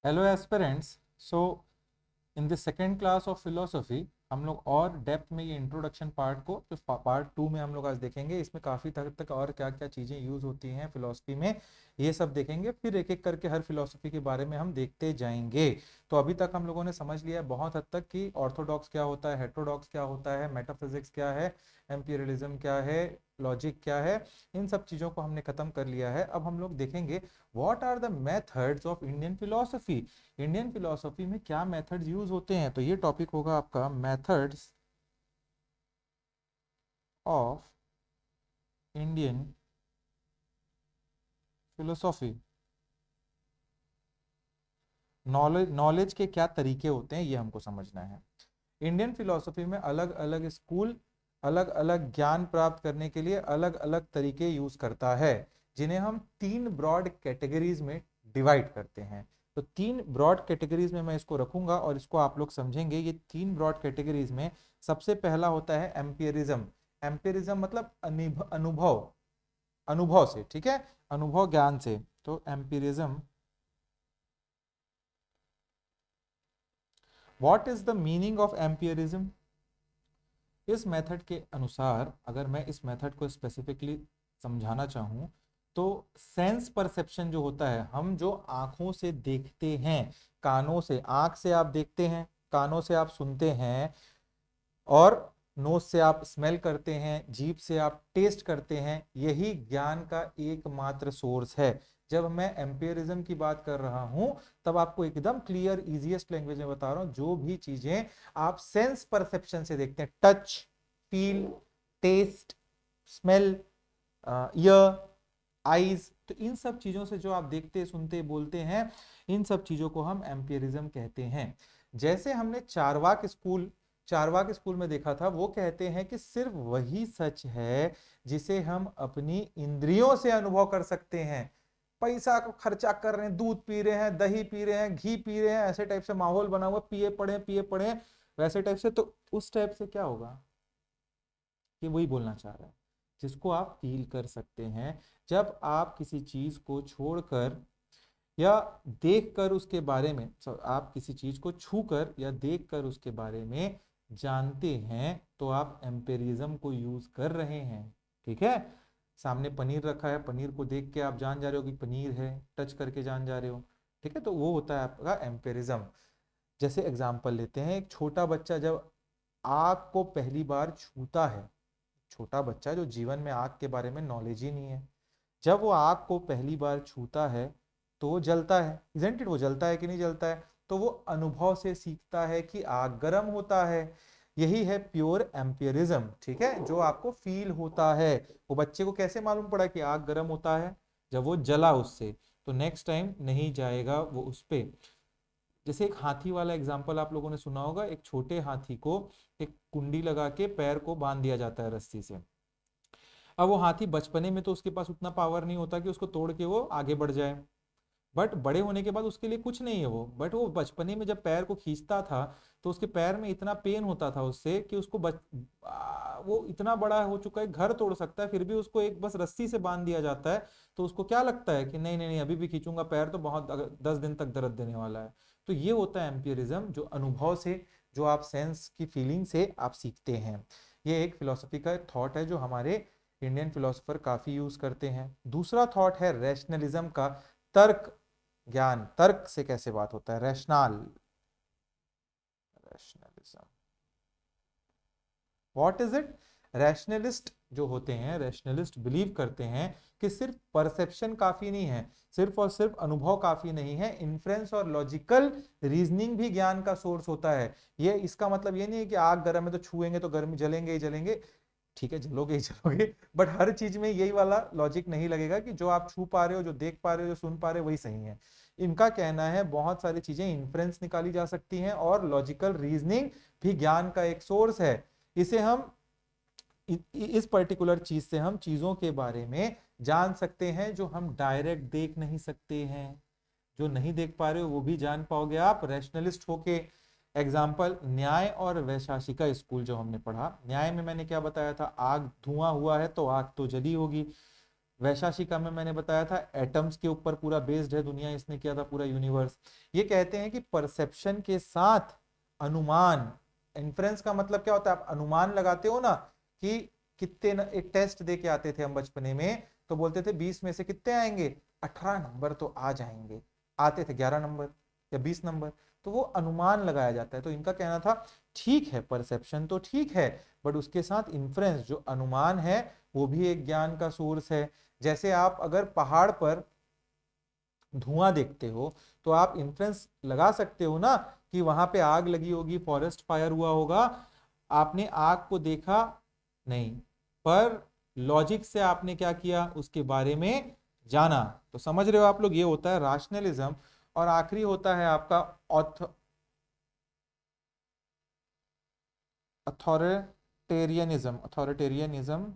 Hello aspirants. So in the second class of philosophy हम लोग और डेप्थ में ये इंट्रोडक्शन पार्ट को जो पार्ट टू में हम लोग आज देखेंगे। इसमें काफ़ी हद तक और क्या क्या चीज़ें यूज़ होती हैं फिलोसफी में, ये सब देखेंगे। फिर एक एक करके हर फिलोसफी के बारे में हम देखते जाएंगे। तो अभी तक हम लोगों ने समझ लिया है बहुत हद तक कि ऑर्थोडॉक्स क्या होता है, हेटेरोडॉक्स क्या होता है, मेटाफिजिक्स क्या है, एम्पिरियलिज्म क्या है, लॉजिक क्या है। इन सब चीज़ों को हमने खत्म कर लिया है। अब हम लोग देखेंगे what are the methods of Indian philosophy. Indian philosophy में क्या मेथड्स यूज होते हैं। तो ये टॉपिक होगा आपका methods of Indian philosophy. Knowledge के क्या तरीके होते हैं ये हमको समझना है। इंडियन फिलोसफी में अलग अलग स्कूल अलग अलग ज्ञान प्राप्त करने के लिए अलग अलग तरीके यूज करता है, जिन्हें हम तीन ब्रॉड कैटेगरीज में डिवाइड करते हैं। तो तीन ब्रॉड कैटेगरीज में मैं इसको रखूंगा और इसको आप लोग समझेंगे। ये तीन ब्रॉड कैटेगरीज में सबसे पहला होता है एम्पियरिज्म। एम्पियरिज्म मतलब अनुभव, अनुभव से, ठीक है, अनुभव ज्ञान से। तो empiricism, what is the meaning of empiricism. इस मेथड के अनुसार अगर मैं इस मेथड को स्पेसिफिकली समझाना चाहूँ तो सेंस परसेप्शन जो होता है, हम जो आंखों से देखते हैं, कानों से, आंख से आप देखते हैं, कानों से आप सुनते हैं और नोज से आप स्मेल करते हैं, जीभ से आप टेस्ट करते हैं, यही ज्ञान का एकमात्र सोर्स है। जब मैं एम्पियरिज्म की बात कर रहा हूं तब आपको एकदम क्लियर इजीएस्ट लैंग्वेज में बता रहा हूं। जो भी चीजें आप सेंस परसेप्शन से देखते हैं, touch, feel, taste, smell, ear, eyes, तो इन सब चीजों से जो आप देखते, सुनते, बोलते हैं, इन सब चीजों को हम एम्पियरिज्म कहते हैं। जैसे हमने चारवाक स्कूल में देखा था, वो कहते हैं कि सिर्फ वही सच है जिसे हम अपनी इंद्रियों से अनुभव कर सकते हैं। पैसा को खर्चा कर रहे हैं, दूध पी रहे हैं, दही पी रहे हैं, घी पी रहे हैं, ऐसे टाइप से माहौल बना हुआ, पिए पड़े वैसे टाइप से, तो उस टाइप से क्या होगा कि वही बोलना चाह रहा है, जिसको आप फील कर सकते हैं। जब आप किसी चीज को छोड़कर या देखकर उसके बारे में, आप किसी चीज को छूकर या देखकर उसके बारे में जानते हैं, तो आप एम्पिरिज्म को यूज कर रहे हैं। ठीक है, सामने पनीर रखा है, पनीर को देख के आप जान जा रहे हो कि पनीर है, टच करके जान जा रहे हो। ठीक है, तो वो होता है आपका एम्पिरिज्म। जैसे एग्जांपल लेते हैं, एक छोटा बच्चा जब आग को पहली बार छूता है, छोटा बच्चा जो जीवन में आग के बारे में नॉलेज ही नहीं है, जब वो आग को पहली बार छूता है तो वो जलता है, इजंट इट, वो जलता है कि नहीं जलता है, तो वो अनुभव से सीखता है कि आग गर्म होता है। यही है प्योर एम्पियरिज्म। ठीक है, जो आपको फील होता है। वो बच्चे को कैसे मालूम पड़ा कि आग गर्म होता है? जब वो जला उससे, तो नेक्स्ट टाइम नहीं जाएगा वो उस पे। जैसे एक हाथी वाला एग्जाम्पल आप लोगों ने सुना होगा, एक छोटे हाथी को एक कुंडी लगा के पैर को बांध दिया जाता है रस्सी से। अब वो हाथी बचपने में तो उसके पास उतना पावर नहीं होता कि उसको तोड़ के वो आगे बढ़ जाए, बट बड़े होने के बाद उसके लिए कुछ नहीं है वो। बट वो बचपने में जब पैर को खींचता था तो उसके पैर में इतना पेन होता था उससे कि उसको वो इतना बड़ा हो चुका है, घर तोड़ सकता है, फिर भी उसको एक बस रस्सी से बांध दिया जाता है। तो उसको क्या लगता है कि नहीं नहीं नहीं, अभी भी खींचूंगा पैर तो बहुत 10 दिन तक दर्द देने वाला है। तो ये होता है एम्पियरिज्म, जो अनुभव से, जो आप सेंस की फीलिंग से आप सीखते हैं। ये एक फिलोसफी का थॉट है जो हमारे इंडियन फिलोसोफर काफी यूज करते हैं। दूसरा थॉट है रैशनलिज्म का, तर्क ज्ञान, तर्क से कैसे बात होता है, rationalism, what is it. Rationalist जो होते हैं, रैशनलिस्ट बिलीव करते हैं कि सिर्फ परसेप्शन काफी नहीं है, सिर्फ और सिर्फ अनुभव काफी नहीं है, इन्फ्रेंस और लॉजिकल रीजनिंग भी ज्ञान का सोर्स होता है। ये इसका मतलब ये नहीं है कि आग गर्म है तो छुएंगे तो गर्मी, जलेंगे ही जलेंगे। ठीक है, जलोगे ही जलोगे, बट हर चीज में यही वाला लॉजिक नहीं लगेगा कि जो आप छू पा रहे हो, जो देख पा रहे हो, जो सुन पा रहे हो वही सही है। इनका कहना है बहुत सारी चीजें इन्फ्रेंस निकाली जा सकती हैं और लॉजिकल रीजनिंग भी ज्ञान का एक सोर्स है। इसे हम इस पर्टिकुलर चीज से हम चीजों के बारे में जान सकते हैं जो हम डायरेक्ट देख नहीं सकते हैं। जो नहीं देख पा रहे हो वो भी जान पाओगे आप रैशनलिस्ट होके। एग्जाम्पल, न्याय और वैशेषिका स्कूल जो हमने पढ़ा, न्याय में मैंने क्या बताया था, आग, धुआं हुआ है तो आग तो जली होगी। वैशाखिका में मैंने बताया था एटम्स के ऊपर पूरा बेस्ड है दुनिया, इसने किया था पूरा यूनिवर्स। ये कहते हैं कि परसेप्शन के साथ अनुमान, इन्फ्रेंस का मतलब क्या होता है, आप अनुमान लगाते हो ना कि कितने एक टेस्ट दे के आते थे हम बचपने में, तो बोलते थे 20 में से कितने आएंगे, 18 नंबर तो आ जाएंगे, आते थे 11 नंबर या 20 नंबर, तो वो अनुमान लगाया जाता है। तो इनका कहना था ठीक है परसेप्शन तो ठीक है, बट उसके साथ इन्फ्रेंस जो अनुमान है वो भी एक ज्ञान का सोर्स है। जैसे आप अगर पहाड़ पर धुआं देखते हो तो आप इन्फ्रेंस लगा सकते हो ना कि वहां पे आग लगी होगी, फॉरेस्ट फायर हुआ होगा। आपने आग को देखा नहीं, पर लॉजिक से आपने क्या किया, उसके बारे में जाना। तो समझ रहे हो आप लोग, ये होता है राशनलिज्म। और आखिरी होता है आपका अथॉरिटेरियनिज्म। अथॉरिटेरियनिज्म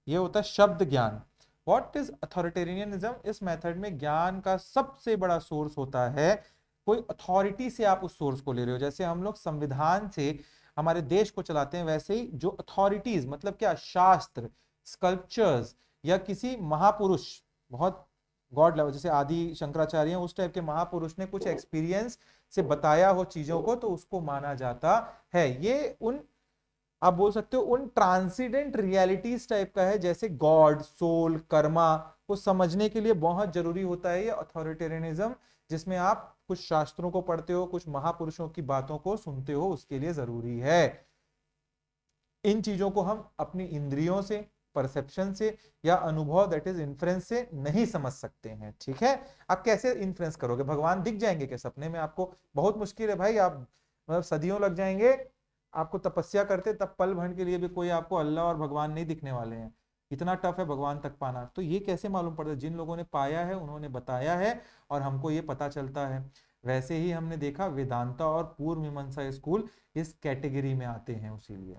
ये होता है शब्द ज्ञान। What is authoritarianism? इस मेथड में ज्ञान का सबसे बड़ा सोर्स होता है, कोई अथॉरिटी से आप उस सोर्स को ले रहे हो। जैसे हम लोग संविधान से हमारे देश को चलाते हैं, वैसे ही जो अथॉरिटीज मतलब क्या, शास्त्र, स्कल्पचर्स, या किसी महापुरुष, बहुत गॉड लेवल, जैसे आदि शंकराचार्य हैं, उस टाइप के महापुरुष ने कुछ एक्सपीरियंस से बताया हो चीजों को, तो उसको माना जाता है। ये उन, आप बोल सकते हो उन ट्रांसीडेंट रियलिटीज टाइप का है, जैसे गॉड, सोल, कर्मा को समझने के लिए बहुत जरूरी होता है ये अथॉरिटेरियनिज्म, जिसमें आप कुछ शास्त्रों को पढ़ते हो, कुछ महापुरुषों की बातों को सुनते हो, उसके लिए जरूरी है। इन चीजों को हम अपनी इंद्रियों से, परसेप्शन से या अनुभव दैट इज इन्फ्रेंस से नहीं समझ सकते हैं। ठीक है, आप कैसे इन्फ्रेंस करोगे? भगवान दिख जाएंगे क्या सपने में आपको? बहुत मुश्किल है भाई, आप मतलब सदियों लग जाएंगे आपको तपस्या करते, तब पल भर के लिए भी कोई आपको अल्लाह और भगवान नहीं दिखने वाले हैं। इतना टफ है भगवान तक पाना। तो ये कैसे मालूम पड़ता है? जिन लोगों ने पाया है उन्होंने बताया है और हमको ये पता चलता है। वैसे ही हमने देखा वेदांता और पूर्व मीमांसा स्कूल इस कैटेगरी में आते हैं। उसीलिए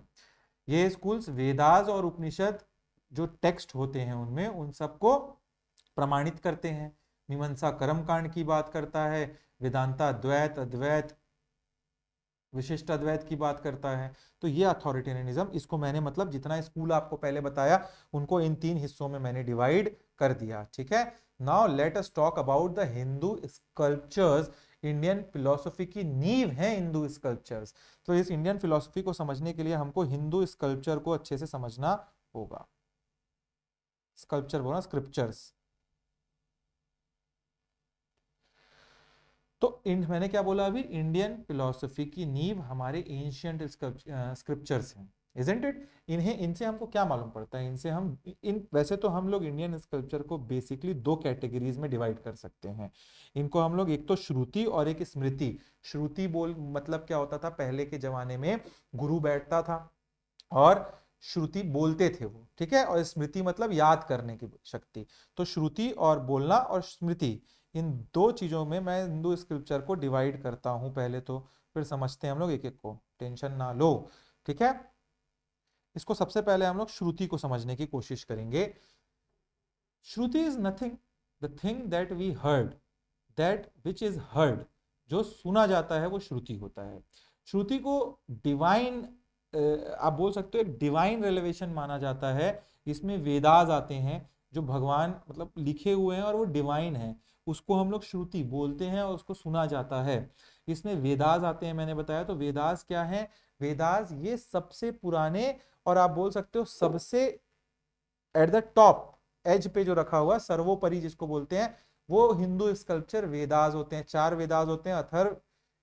ये स्कूल्स वेदास और उपनिषद जो टेक्स्ट होते हैं उनमें उन सबको प्रमाणित करते हैं। मीमांसा कर्म कांड की बात करता है, वेदांता द्वैत, अद्वैत, विशिष्ट अद्वैत की बात करता है। तो ये अथॉरिटेरियनिज्म, इसको मैंने मतलब जितना स्कूल आपको पहले बताया उनको इन 3 हिस्सों में मैंने डिवाइड कर दिया। ठीक है, now let us talk about the Hindu sculptures. Indian philosophy की नींव है हिंदू स्कल्पचर्स। तो इस इंडियन फिलोसफी को समझने के लिए हमको हिंदू स्कल्पचर को अच्छे से समझना होगा। स्कल्पचर बोला, स्क्रिप्चर्स। तो मैंने क्या बोला अभी, इंडियन फिलोसफी की नींव हमारे एंशियंट स्क्रिप्चर्स हैं, इजंट इट? इन्हें, इनसे हमको क्या मालूम पड़ता है? इनसे हम इन वैसे तो हम लोग इंडियन स्कल्पचर को बेसिकली 2 कैटेगरीज में डिवाइड कर सकते हैं। इनको हम लोग, एक तो श्रुति और एक स्मृति। श्रुति बोल मतलब क्या होता था, पहले के जमाने में गुरु बैठता था और श्रुति बोलते थे वो, ठीक है, और स्मृति मतलब याद करने की शक्ति। तो श्रुति और बोलना और स्मृति, इन 2 चीजों में मैं हिंदू स्क्रिप्चर को डिवाइड करता हूं पहले तो, फिर समझते हैं हम लोग एक एक को, टेंशन ना लो। ठीक है, इसको सबसे पहले हम लोग श्रुति को समझने की कोशिश करेंगे। Shruti is nothing, the thing that we heard, that which is heard, जो सुना जाता है वो श्रुति होता है। श्रुति को डिवाइन, आप बोल सकते हो एक डिवाइन रेलेवेशन माना जाता है। इसमें वेदास आते हैं जो भगवान मतलब लिखे हुए हैं और वो डिवाइन है, उसको हम लोग श्रुति बोलते हैं और उसको सुना जाता है। इसमें वेदास आते हैं, मैंने बताया। तो वेदास क्या है? वेदास ये सबसे पुराने और आप बोल सकते हो सबसे एट द टॉप एज पे जो रखा हुआ, सर्वोपरि जिसको बोलते हैं, वो हिंदू स्कल्पचर वेदास होते हैं। 4 वेदास होते हैं, अथर्व,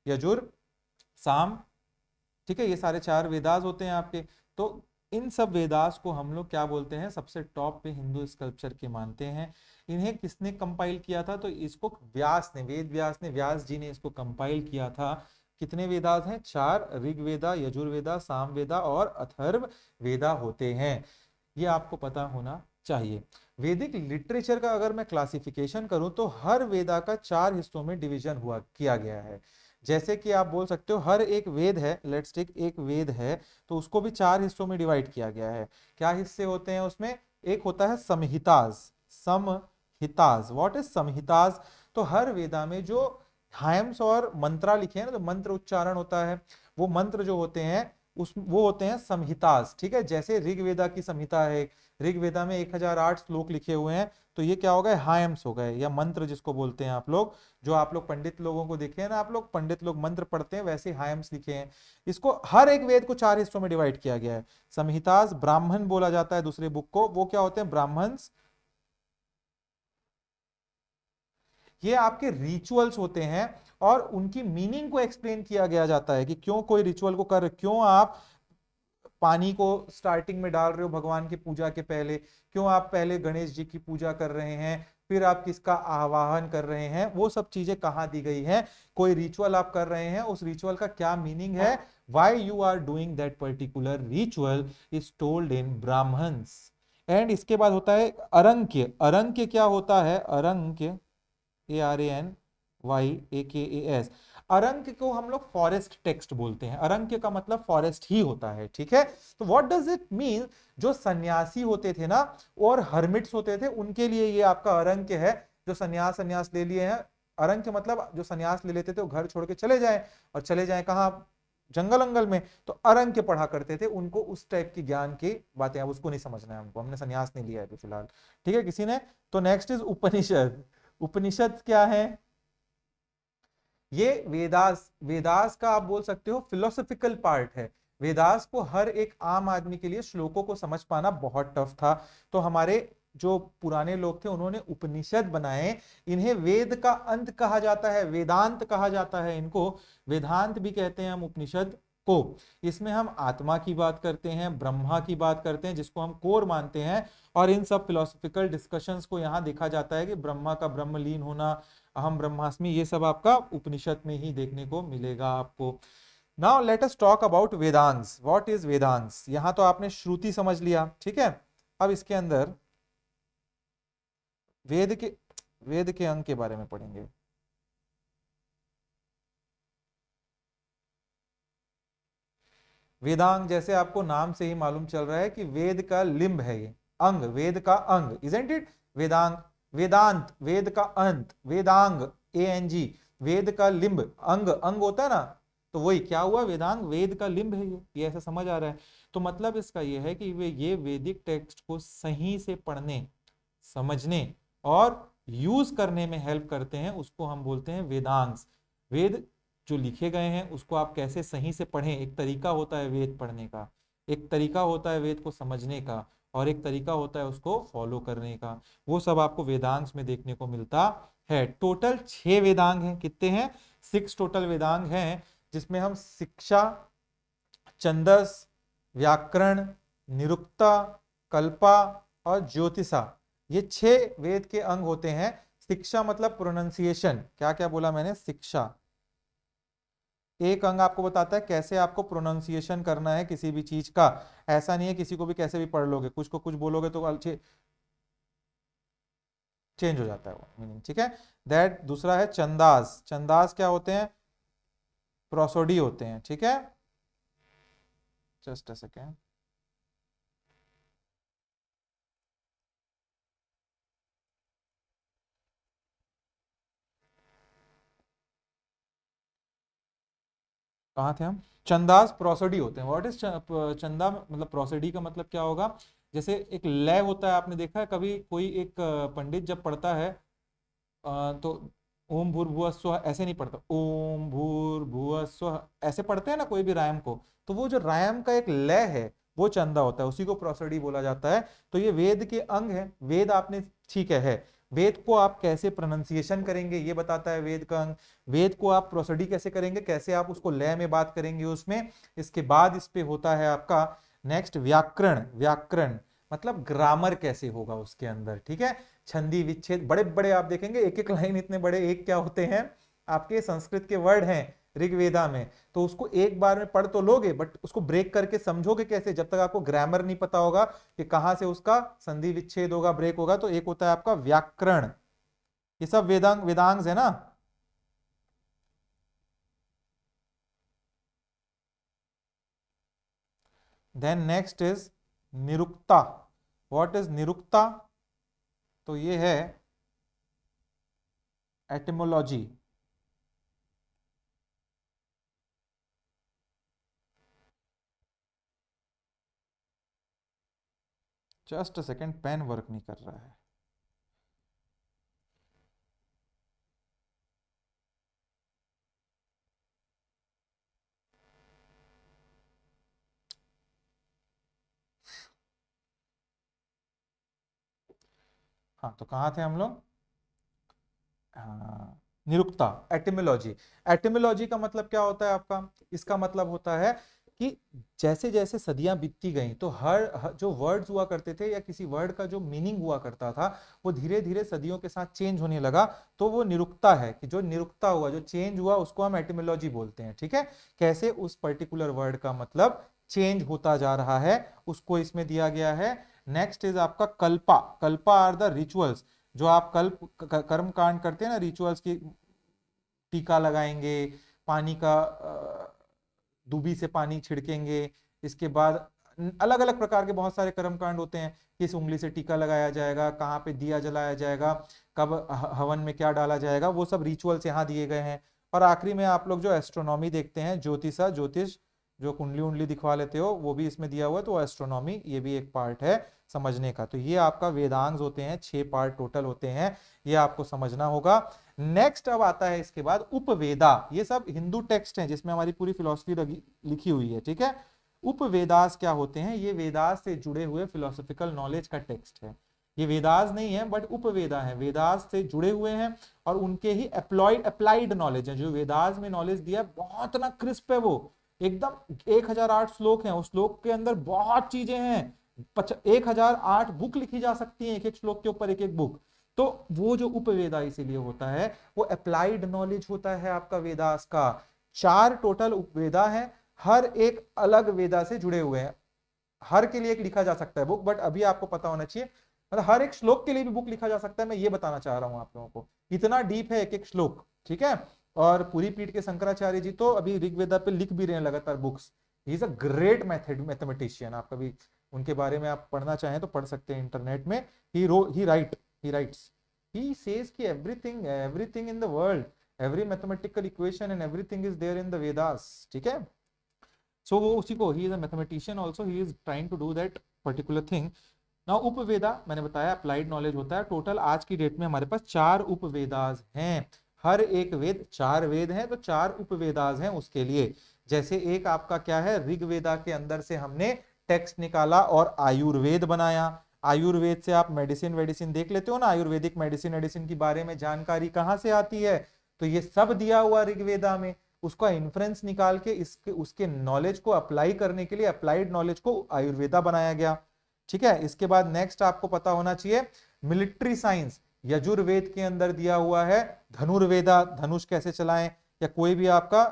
यजुर, साम। ठीक है, ये सारे 4 वेदास होते हैं आपके। तो इन सब वेदास को हम लोग क्या बोलते हैं, सबसे टॉप पे हिंदू स्कल्पचर के मानते हैं। इन्हें किसने कंपाइल किया था? तो इसको व्यास ने, वेद व्यास ने, व्यास जी ने इसको कंपाइल किया था। कितने वेदास हैं? 4, ऋग्वेदा, यजुर्वेदा, सामवेदा और अथर्व वेदा होते हैं। ये आपको पता होना चाहिए। वैदिक लिटरेचर का अगर मैं क्लासिफिकेशन करूं तो हर वेदा का 4 हिस्सों में डिवीजन हुआ किया गया है। जैसे कि आप बोल सकते हो हर एक वेद है, लेट्स टेक एक वेद है, तो उसको भी 4 हिस्सों में डिवाइड किया गया है। क्या हिस्से होते हैं उसमें? एक होता है संहिताज। Samhitas, what is Samhitas? तो हर वेदा में जो हायम्स और मंत्रा लिखे हैं ना, तो मंत्र उच्चारण होता है, वो मंत्र जो होते हैं उस वो होते हैं संहितास, ठीक है। जैसे ऋग्वेदा की संहिता है, ऋग्वेदा में 1008 श्लोक लिखे हुए हैं, तो ये क्या हो गए, हायम्स हो गए, या मंत्र जिसको बोलते हैं आप लोग, जो आप लोग पंडित लोगों को देखे हैं ना, आप लोग पंडित लोग मंत्र पढ़ते हैं, वैसे हायम्स लिखे हैं। इसको हर एक वेद को 4 हिस्सों में डिवाइड किया गया है। संहितास, ब्राह्मण बोला जाता है दूसरे बुक को, वो क्या होते हैं, ब्राह्मण्स। ये आपके रिचुअल्स होते हैं, और उनकी मीनिंग को एक्सप्लेन किया गया जाता है कि क्यों कोई रिचुअल को कर, क्यों आप पानी को स्टार्टिंग में डाल रहे हो भगवान की पूजा के पहले, क्यों आप पहले गणेश जी की पूजा कर रहे हैं, फिर आप किसका आवाहन कर रहे हैं, वो सब चीजें कहाँ दी गई हैं। कोई रिचुअल आप कर रहे हैं, उस रिचुअल का क्या मीनिंग है, why you are doing that particular ritual is told in Brahmanas. And इसके बाद होता है अरंक्य। अरंक्य क्या होता है, अरंक्य, ARANYAKAS। अरंक्य को हम लोग फॉरेस्ट टेक्स्ट बोलते हैं, अरंक्य का मतलब फॉरेस्ट ही होता है, ठीक है। तो व्हाट डज इट मीन, जो सन्यासी होते थे ना, और हर्मिट्स होते थे, उनके लिए ये आपका अरंक्य है, जो सन्यास ले लिए हैं। अरंक्य मतलब जो सन्यास ले लेते थे वो घर छोड़ के चले जाएं, और चले जाएं कहाँ, जंगल अंगल में, तो अरंक्य पढ़ा करते थे, उनको उस टाइप की ज्ञान की बातें, अब उसको नहीं समझना है हमको, हमने सन्यास नहीं लिया है अभी फिलहाल, ठीक है किसी ने। तो नेक्स्ट इज उपनिषद। उपनिषद क्या है, ये वेदास, वेदास का आप बोल सकते हो फिलोसॉफिकल पार्ट है। वेदास को हर एक आम आदमी के लिए श्लोकों को समझ पाना बहुत टफ था, तो हमारे जो पुराने लोग थे उन्होंने उपनिषद बनाए। इन्हें वेद का अंत कहा जाता है, वेदांत कहा जाता है इनको, वेदांत भी कहते हैं हम उपनिषद को। इसमें हम आत्मा की बात करते हैं, ब्रह्मा की बात करते हैं, जिसको हम कोर मानते हैं, और इन सब फिलोसॉफिकल डिस्कशंस को यहाँ देखा जाता है कि ब्रह्मा का ब्रह्मलीन होना, अहम ब्रह्मास्मि, ये सब आपका उपनिषद में ही देखने को मिलेगा आपको। Now let us talk about Vedangs. What is Vedangs, यहां तो आपने श्रुति समझ लिया, ठीक है। अब इसके अंदर वेद के, वेद के अंग के बारे में पढ़ेंगे। वेदांग, जैसे आपको नाम से ही मालूम चल रहा है कि वेद का लिंब है ये, अंग, वेद का अंग, इजंट इट। वेदांग, वेदांत, वेद का अंत, वेदांग, ANG, वेद का लिंब, अंग, अंग होता है ना, तो वही क्या हुआ, वेदांग वेद का लिंब है ये ऐसा समझ आ रहा है। तो मतलब इसका ये है कि वे ये वैदिक टेक्स्ट को सही से पढ़ने, समझने और यूज करने में हेल्प करते हैं, उसको हम बोलते हैं वेदांग्स। वेद जो लिखे गए हैं उसको आप कैसे सही से पढ़ें, एक तरीका होता है वेद पढ़ने का, एक तरीका होता है वेद को समझने का, और एक तरीका होता है उसको फॉलो करने का, वो सब आपको वेदांग्स में देखने को मिलता है। टोटल 6 वेदांग हैं, कितने हैं, 6 टोटल वेदांग हैं, जिसमें हम शिक्षा, छंदस, व्याकरण, निरुक्ता, कल्पा और ज्योतिषा, ये 6 वेद के अंग होते हैं। शिक्षा मतलब प्रोनाउंसिएशन, क्या क्या बोला मैंने, शिक्षा एक अंग आपको बताता है कैसे आपको प्रोनाउंसिएशन करना है किसी भी चीज का, ऐसा नहीं है किसी को भी कैसे भी पढ़ लोगे, कुछ को कुछ बोलोगे तो चेंज हो जाता है वो मीनिंग, ठीक है। दैट दूसरा है चंदास, चंदास क्या होते हैं, प्रोसोडी होते हैं, ठीक है। जस्ट अ सेकेंड, कहाँ थे हम, चंदास प्रोसोडी होते हैं। व्हाट इज चंदा मतलब प्रोसोडी का मतलब क्या होगा, जैसे एक लय होता है, आपने देखा है कभी कोई एक पंडित जब पढ़ता है, तो ओम भूर्भुवः स्वः ऐसे नहीं पढ़ता, ओम भूर्भुवः स्वः ऐसे पढ़ते हैं ना कोई भी रायम को, तो वो जो रायम का एक लय है वो चंदा होता है, उसी को प्रोसोडी बोला जाता है। तो ये वेद के अंग है, वेद आपने, ठीक है, वेद को आप कैसे प्रोनाउंसिएशन करेंगे ये बताता है वेद का अंग, वेद को आप प्रोसोडी कैसे करेंगे, कैसे आप उसको लय में बात करेंगे उसमें। इसके बाद इस पे होता है आपका नेक्स्ट व्याकरण, व्याकरण मतलब ग्रामर कैसे होगा उसके अंदर, ठीक है। छंदी विच्छेद, बड़े बड़े आप देखेंगे एक एक लाइन इतने बड़े, एक क्या होते हैं आपके संस्कृत के वर्ड हैं ऋग्वेदा में, तो उसको एक बार में पढ़ तो लोगे, बट उसको ब्रेक करके समझोगे कैसे, जब तक आपको ग्रामर नहीं पता होगा कि कहां से उसका संधि विच्छेद होगा, ब्रेक होगा। तो एक होता है आपका व्याकरण, ये सब वेदांग, वेदांग है ना। Then next is Nirukta. What is Nirukta, तो ये है etymology, just a second, pen work नहीं कर रहा है। हाँ, तो कहाँ थे हम लोग? हाँ, निरुक्ता, एटिमोलॉजी। एटिमोलॉजी का मतलब क्या होता है आपका? इसका मतलब होता है कि जैसे जैसे सदियां बीतती गईं तो जो वर्ड्स हुआ करते थे या किसी वर्ड का जो मीनिंग हुआ करता था वो धीरे धीरे सदियों के साथ चेंज होने लगा। तो वो निरुक्ता है कि जो निरुक्ता हुआ, जो चेंज हुआ, उसको हम एटिमोलॉजी बोलते हैं। ठीक है, कैसे उस पर्टिकुलर वर्ड का मतलब चेंज होता जा रहा है, उसको इसमें दिया गया है। नेक्स्ट इज आपका Kalpa. Kalpa are the rituals. जो आप कर्म कांड करते हैं ना, रिचुअल्स की, टीका लगाएंगे, पानी का दूबी से पानी छिड़केंगे, इसके बाद अलग अलग प्रकार के बहुत सारे कर्म कांड होते हैं। किस उंगली से टीका लगाया जाएगा, कहाँ पे दिया जलाया जाएगा, कब हवन में क्या डाला जाएगा, वो सब रिचुअल्स यहाँ दिए गए हैं। और आखिरी में आप लोग जो एस्ट्रोनॉमी देखते हैं, ज्योतिष, जो कुंडली उंडली दिखवा लेते हो, वो भी इसमें दिया हुआ है। तो एस्ट्रोनॉमी ये भी एक पार्ट है समझने का। तो ये आपका वेदांग होते हैं, 6 पार्ट टोटल होते हैं, ये आपको समझना होगा। नेक्स्ट अब आता है इसके बाद उपवेदा। ये सब हिंदू टेक्स्ट हैं जिसमें हमारी पूरी फिलॉसफी लिखी हुई है। ठीक है, उपवेदास क्या होते हैं? ये वेदास से जुड़े हुए फिलोसॉफिकल नॉलेज का टेक्स्ट है। ये वेदास नहीं है बट उपवेदा है, वेदास से जुड़े हुए हैं और उनके ही अप्लाइड नॉलेज है। जो वेदास में नॉलेज दिया बहुत ना क्रिस्प है, वो एकदम 1008 श्लोक हैं, उस श्लोक के अंदर बहुत चीजें हैं। 1008 बुक लिखी जा सकती है एक एक श्लोक के ऊपर, एक एक बुक। तो वो जो उपवेदा इसीलिए होता है, वो अप्लाइड नॉलेज होता है आपका वेदास का। 4 टोटल उपवेदा है, हर एक अलग वेदा से जुड़े हुए हैं। हर के लिए एक लिखा जा सकता है बुक, बट अभी आपको पता होना चाहिए, मतलब हर एक श्लोक के लिए भी बुक लिखा जा सकता है। मैं ये बताना चाह रहा हूं आप लोगों को, इतना डीप है एक एक श्लोक। ठीक है, और पूरी पीठ के शंकराचार्य जी तो अभी ऋग्वेदा पे लिख भी रहे हैं लगातार books. He is a great mathematician. आप कभी उनके बारे में आप पढ़ना चाहें तो पढ़ सकते हैं इंटरनेट में। ही राइट्स, ही सेज कि everything in the world, every mathematical equation and everything is there in the Vedas. ठीक है, so वो उसी को, he is a mathematician also, he is trying to do that particular thing. now उपवेदा मैंने बताया applied knowledge होता है। Total आज की डेट में हमारे पास 4 उपवेदास हैं। हर एक वेद, 4 वेद हैं तो 4 उपवेदास हैं उसके लिए। जैसे एक आपका क्या है, ऋग्वेदा के अंदर से हमने टेक्स्ट निकाला और आयुर्वेद बनाया। आयुर्वेद से आप मेडिसिन वेडिसिन देख लेते हो ना, आयुर्वेदिक मेडिसिन मेडिसिन की बारे में जानकारी कहाँ से आती है? तो ये सब दिया हुआ ऋग्वेदा में। उसका इन्फ्रेंस निकाल के इसके उसके नॉलेज को अप्लाई करने के लिए अप्लाइड नॉलेज को आयुर्वेदा बनाया गया। ठीक है, इसके बाद नेक्स्ट आपको पता होना चाहिए मिलिट्री साइंस। यजुर्वेद के अंदर दिया हुआ है धनुर्वेदा, धनुष कैसे चलाएं, या कोई भी आपका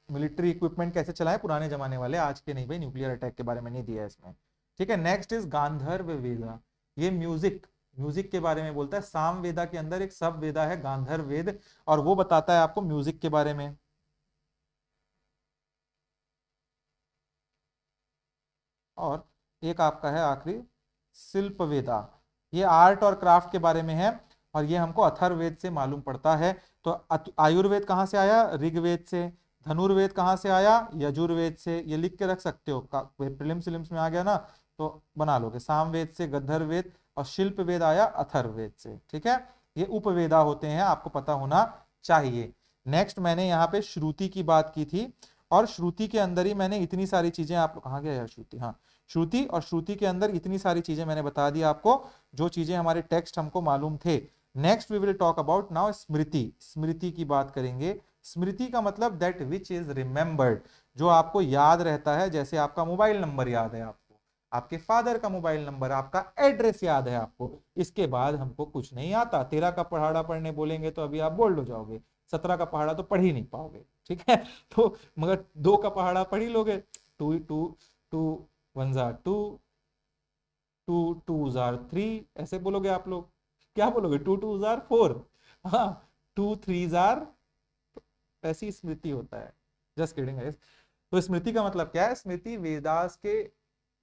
मिलिट्री इक्विपमेंट कैसे चलाएं, पुराने जमाने वाले, आज के नहीं भाई, न्यूक्लियर अटैक के बारे में नहीं दिया है इसमें। ठीक है, नेक्स्ट इज गांधर्व वेदा। ये म्यूजिक के बारे में बोलता है। साम वेदा के अंदर एक सब वेदा है गांधर्व वेद, और वो बताता है आपको म्यूजिक के बारे में। और एक आपका है आखिरी शिल्प वेदा, ये आर्ट और क्राफ्ट के बारे में है, और ये हमको अथर्ववेद से मालूम पड़ता है। तो आयुर्वेद कहाँ से आया? ऋग्वेद से। धनुर्वेद कहाँ से आया? यजुर्वेद से। ये लिख के रख सकते हो, प्रीलिम्स विलिम्स में आ गया ना तो बना लोगे। सामवेद से गंधर्ववेद, और शिल्प वेद आया अथर्ववेद से। ठीक है, ये उपवेदा होते हैं, आपको पता होना चाहिए। नेक्स्ट मैंने यहाँ पे श्रुति की बात की थी, और श्रुति के अंदर ही मैंने इतनी सारी चीजें, आप कहाँ गया यार श्रुति, हाँ श्रुति, और श्रुति के अंदर इतनी सारी चीजें मैंने बता दी आपको, जो चीजें हमारे टेक्स्ट हमको मालूम थे। Next we will talk about now Smriti. Smriti की बात करेंगे। स्मृति का मतलब दैट विच इज रिमेंबर्ड, जो आपको याद रहता है। जैसे आपका मोबाइल नंबर याद है आपको, आपके फादर का मोबाइल नंबर, आपका एड्रेस याद है आपको, इसके बाद हमको कुछ नहीं आता। 13 का पहाड़ा पढ़ने बोलेंगे तो अभी आप बोल्ड हो जाओगे, 17 का पहाड़ा तो पढ़ ही नहीं पाओगे। ठीक है, तो मगर 2 का पहाड़ा पढ़ ही लोगे। टू टू टू 1 जार 2, 2 जार 3, ऐसे बोलोगे आप लोग। क्या बोलोगे? 2 जार 4, हाँ 2 3 जार, ऐसी स्मृति होता है। Just kidding guys. तो स्मृति का मतलब क्या है? स्मृति वेदास के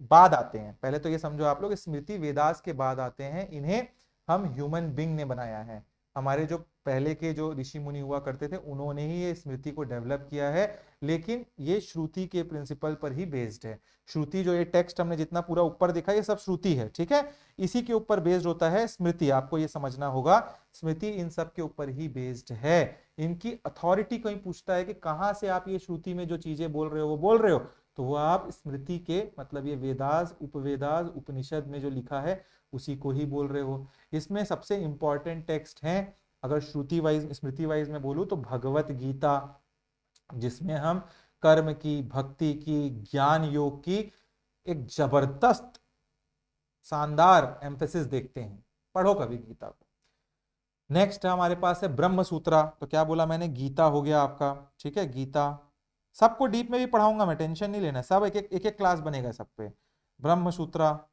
बाद आते हैं। पहले तो ये समझो आप लोग, स्मृति वेदास के बाद आते हैं, इन्हें हम ह्यूमन बींग ने बनाया है। हमारे जो पहले के जो ऋषि मुनि हुआ करते थे उन्होंने ही ये स्मृति को डेवलप किया है, लेकिन ये श्रुति के प्रिंसिपल पर ही बेस्ड है। श्रुति जो ये टेक्स्ट हमने जितना पूरा ऊपर देखा ये सब श्रुति है, ठीक है। इसी के ऊपर बेस्ड होता है स्मृति, आपको ये समझना होगा। स्मृति इन सब के ऊपर ही बेस्ड है। इनकी अथॉरिटी कोई पूछता है कि कहाँ से आप ये श्रुति में जो चीजें बोल रहे हो वो बोल रहे हो, तो वो आप स्मृति के मतलब ये वेदास उपवेदास उपनिषद में जो लिखा है उसी को ही बोल रहे हो। इसमें सबसे इंपॉर्टेंट टेक्स्ट हैं, अगर श्रुति वाइज स्मृति वाइज में बोलूं तो भगवत गीता, जिसमें हम कर्म की, भक्ति की, ज्ञान योग की एक जबरदस्त शानदार एम्फेसिस देखते हैं। पढ़ो कभी गीता को। नेक्स्ट हमारे पास है ब्रह्म सूत्रा। तो क्या बोला मैंने, गीता हो गया आपका, ठीक है। गीता सबको डीप में भी पढ़ाऊंगा मैं, टेंशन नहीं लेना, सब एक एक क्लास बनेगा सब पे। ब्रह्म सूत्रा,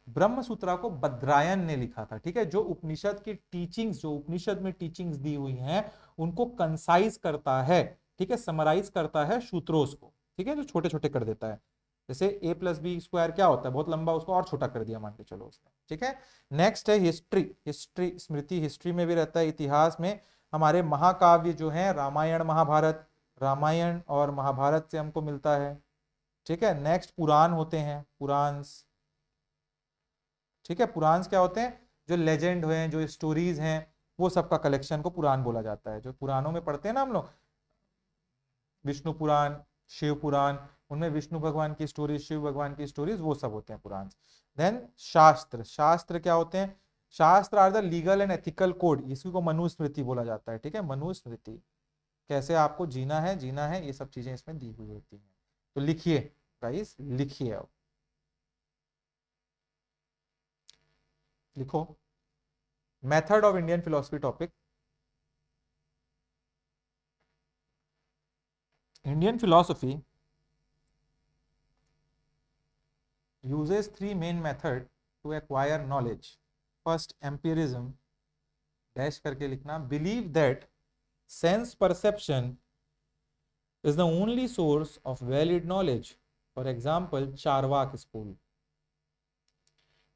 ब्रह्म सूत्रा को बद्रायन ने लिखा था, ठीक है। जो उपनिषद की टीचिंग्स, जो उपनिषद में टीचिंग्स दी हुई हैं उनको कंसाइज करता है, ठीक है, समराइज करता है सूत्रों को, ठीक है, जो छोटे छोटे कर देता है। जैसे a+b² क्या होता है, बहुत लंबा, उसको और छोटा कर दिया मान के चलो उसने, ठीक है। नेक्स्ट है हिस्ट्री। हिस्ट्री स्मृति हिस्ट्री में भी रहता है, इतिहास में हमारे महाकाव्य जो है रामायण महाभारत, रामायण और महाभारत से हमको मिलता है, ठीक है। नेक्स्ट पुराण होते हैं, पुराण्स, ठीक है। पुराण्स क्या होते हैं, जो लेजेंड हुए, जो स्टोरीज हैं, वो सबका कलेक्शन को पुराण बोला जाता है। जो पुराणों में पढ़ते हैं ना हम लोग, विष्णु पुराण, शिव पुराण, उनमें विष्णु भगवान की स्टोरीज, शिव भगवान की स्टोरीज, वो सब होते हैं पुराण। देन शास्त्र। शास्त्र क्या होते हैं, Shastra are the legal and ethical code, इसी को मनुस्मृति बोला जाता है, ठीक है। मनुस्मृति, कैसे आपको जीना है, ये सब चीजें इसमें दी हुई होती हैं। तो लिखिए गाइस, लिखिए, अब लिखो। Method of Indian philosophy topic. Indian philosophy uses three main method to acquire knowledge. First, empirism, dash करके लिखना, believe that sense perception is the only source of valid knowledge. For example, Charvaka school.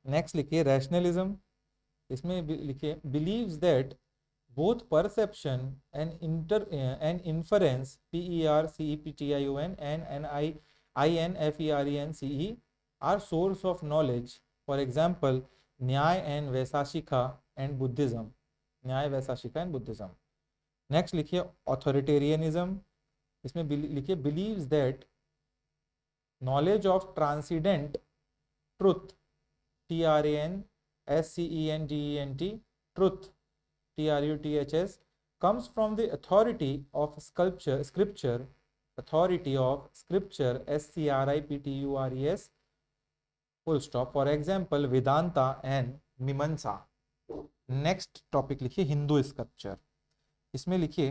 Next लिखिए rationalism, इसमें लिखिए believes that both perception and inference, PERCEPTION and INFERENCE are source of knowledge. For example, Nyaya and Vaisheshika and Buddhism, Nyaya Vaisheshika and Buddhism. Next लिखिए authoritarianism, इसमें लिखिए believes that knowledge of transcendent truth, TRANSCENDENT, truth, TRUTHS, comes from the authority of scripture, authority of scripture, SCRIPTURES, full stop. For example, Vedanta and Mimamsa. Next topic लिखिए Hindu sculpture, इसमें लिखिए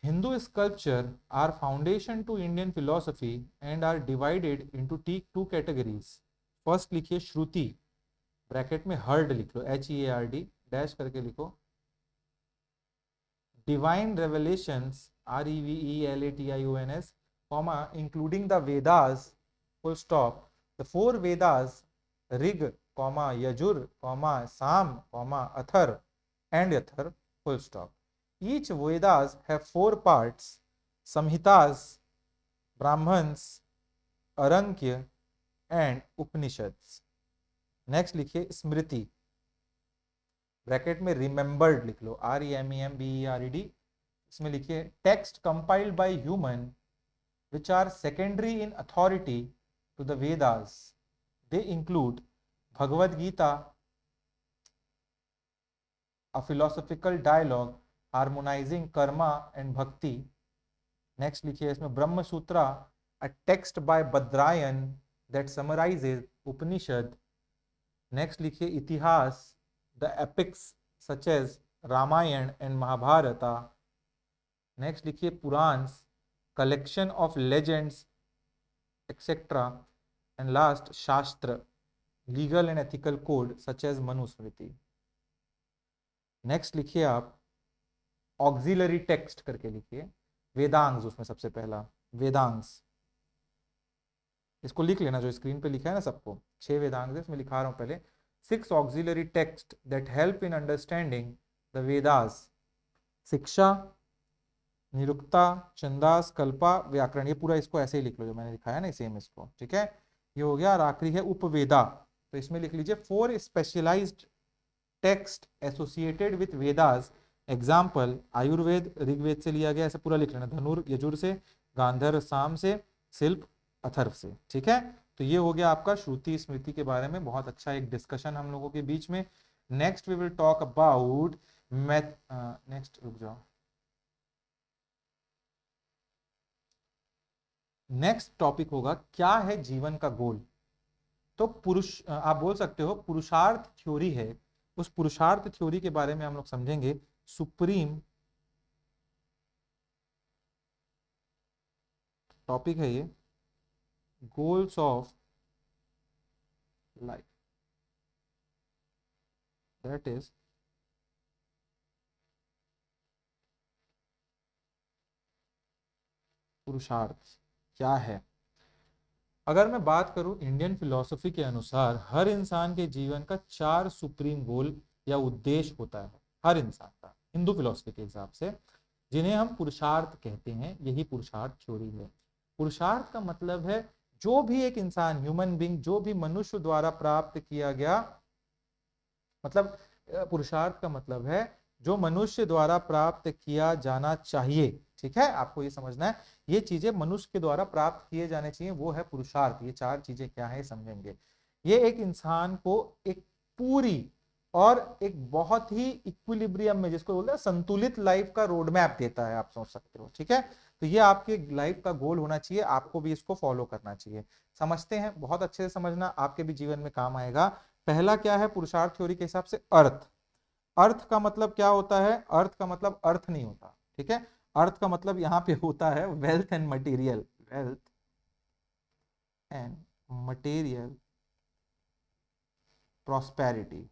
Hindu sculpture are foundation to Indian philosophy and are divided into two categories. First लिखिए Shruti, bracket में heard लिख लो, HEARD, dash करके लिखो। Divine revelations, REVELATIONS, comma including the Vedas, full stop. The four Vedas, Rig, Yajur, Sam, Athar and Yathar, full stop. Each Vedas have four parts: Samhitas, Brahmans, Arankya and Upanishads. Next लिखिए स्मृति, bracket में remembered लिख लो, REMEMBERED, इसमें लिखिए text compiled by human which are secondary in authority to the Vedas. They include Bhagavad Gita, a philosophical dialogue harmonizing karma and bhakti. Next लिखिए इसमें ब्रह्म सूत्रा, a text by Badrayan that summarizes Upanishad. Next लिखिए इतिहास, the epics such as Ramayana and Mahabharata. Next लिखिए Puranas, collection of legends etc. And last शास्त्र, legal and ethical code such as Manusmriti. Next लिखिए आप auxiliary text करके लिखिए वेदांग्स, उसमें सबसे पहला वेदांग्स, इसको लिख लेना जो स्क्रीन पे लिखा है ना सबको, 6 वेदांग्स है, इसमें लिखा रहा हूँ पहले। 6 auxiliary text that help in understanding the Vedas. शिक्षा, निरुक्ता, छंदास, कल्पा, व्याकरण। ये पूरा इसको ऐसे ही लिख लो जो मैंने लिखा है ना, सेम इसको, ठीक है। ये हो गया। और आखिरी है उपवेदा, तो इसमें लिख लीजिए 4 specialised text associated with Vedas. Example Ayurveda, Rigveda से लिया गया, ऐसे पूरा लिख लेना। धनुर यजुर से, गांधर्व साम से, शिल्प अथर्व से, ठीक है। तो ये हो गया आपका श्रुति स्मृति के बारे में बहुत अच्छा एक डिस्कशन हम लोगों के बीच में। Next we will talk about math. Next रुक जाओ, नेक्स्ट टॉपिक होगा क्या है जीवन का गोल। तो पुरुष आप बोल सकते हो पुरुषार्थ थ्योरी है, उस पुरुषार्थ थ्योरी के बारे में हम लोग समझेंगे। सुप्रीम टॉपिक है ये, goals of life, that is पुरुषार्थ क्या है। अगर मैं बात करूं इंडियन फिलॉसफी के अनुसार, हर इंसान के जीवन का 4 सुप्रीम गोल या उद्देश्य होता है, हर इंसान का, हिंदू फिलॉसफी के हिसाब से, जिन्हें हम पुरुषार्थ कहते हैं। यही पुरुषार्थ थ्योरी है। पुरुषार्थ का मतलब है जो भी एक इंसान, ह्यूमन बींग, जो भी मनुष्य द्वारा प्राप्त किया गया, मतलब पुरुषार्थ का मतलब है जो मनुष्य द्वारा प्राप्त किया जाना चाहिए, ठीक है। आपको ये समझना है, ये चीजें मनुष्य के द्वारा प्राप्त किए जाने चाहिए, वो है पुरुषार्थ। ये 4 चीजें क्या है समझेंगे। ये एक इंसान को एक पूरी और एक बहुत ही इक्विलिब्रियम में, जिसको बोलते हैं संतुलित लाइफ का रोड मैप देता है, आप सोच सकते हो, ठीक है। तो ये आपके लाइफ का गोल होना चाहिए, आपको भी इसको फॉलो करना चाहिए। समझते हैं, बहुत अच्छे से समझना, आपके भी जीवन में काम आएगा। पहला क्या है पुरुषार्थ थ्योरी के हिसाब से, अर्थ। अर्थ का मतलब क्या होता है, अर्थ का मतलब अर्थ नहीं होता, ठीक है। अर्थ का मतलब यहां पे होता है wealth and material, wealth and material prosperity.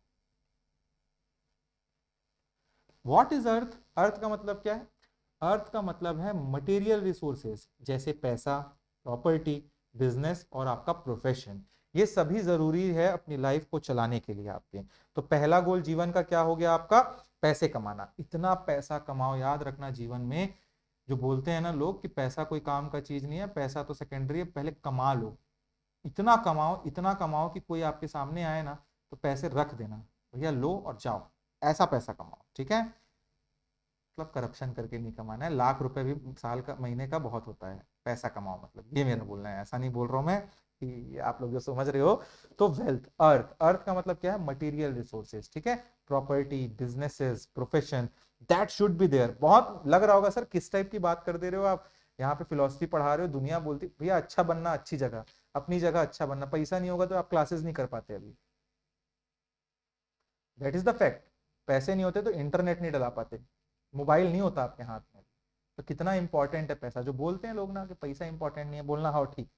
What is Artha, Artha का मतलब क्या है। अर्थ का मतलब है मटेरियल रिसोर्सेज, जैसे पैसा, प्रॉपर्टी, बिजनेस और आपका प्रोफेशन। ये सभी जरूरी है अपनी लाइफ को चलाने के लिए आपके। तो पहला गोल जीवन का क्या हो गया आपका, पैसे कमाना। इतना पैसा कमाओ, याद रखना जीवन में, जो बोलते हैं ना लोग कि पैसा कोई काम का चीज नहीं है, पैसा तो सेकेंडरी है, पहले कमा लो। इतना कमाओ, इतना कमाओ कि कोई आपके सामने आए ना तो पैसे रख देना, भैया लो और जाओ, ऐसा पैसा कमाओ, ठीक है। मतलब करप्शन करके नहीं कमाना है, लाख रुपए भी साल का, महीने का बहुत होता है। पैसा कमाओ मतलब, ये मेरा बोलना है, ऐसा नहीं बोल रहा हूं मैं कि आप लोग जो समझ रहे हो। तो वेल्थ, अर्थ, अर्थ का मतलब क्या है, मटेरियल रिसोर्सेज, ठीक है। Property, businesses, profession, that should be there. बहुत लग रहा होगा सर किस टाइप की बात कर दे रहे हो आप, यहाँ पे फिलोसफी पढ़ा रहे हो, दुनिया बोलती भैया अच्छा बनना, अच्छी जगह, अपनी जगह अच्छा बनना। पैसा नहीं होगा तो आप क्लासेस नहीं कर पाते अभी, दैट इज द फैक्ट। पैसे नहीं होते तो इंटरनेट नहीं डला पाते, मोबाइल नहीं होता आपके हाथ में। तो कितना इंपॉर्टेंट है पैसा। जो बोलते हैं लोग ना कि पैसा इंपॉर्टेंट नहीं है, बोलना हाँ ठीक,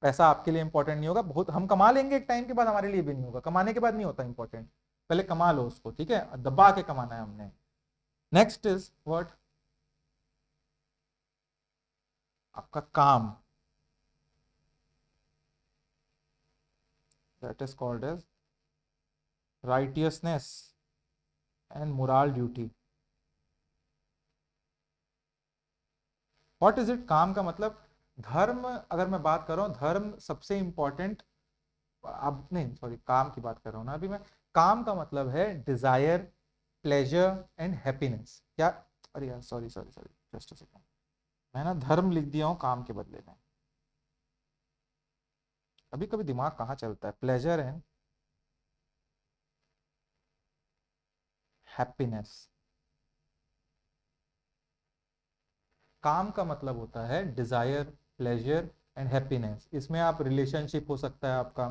पैसा आपके लिए इंपॉर्टेंट नहीं होगा, बहुत हम कमा लेंगे एक टाइम के बाद, हमारे लिए भी नहीं होगा, कमाने के बाद नहीं होता इंपॉर्टेंट, पहले कमा लो उसको, ठीक है, दबा के कमाना है हमने। नेक्स्ट इज व्हाट, आपका काम, that is called as righteousness and moral duty. What is it, काम का मतलब धर्म। अगर मैं बात कर रहा हूं धर्म सबसे इंपॉर्टेंट, अब नहीं सॉरी काम की बात कर रहा हूं ना अभी मैं। काम का मतलब है डिजायर, प्लेजर एंड हैप्पीनेस। क्या, अरे यार sorry sorry sorry, just a second, मैं ना धर्म लिख दिया हूं काम के बदले में। कभी कभी दिमाग कहाँ चलता है, प्लेजर एंड हैप्पीनेस। काम का मतलब होता है डिजायर, प्लेजर एंड हैप्पीनेस। इसमें आप रिलेशनशिप हो सकता है आपका,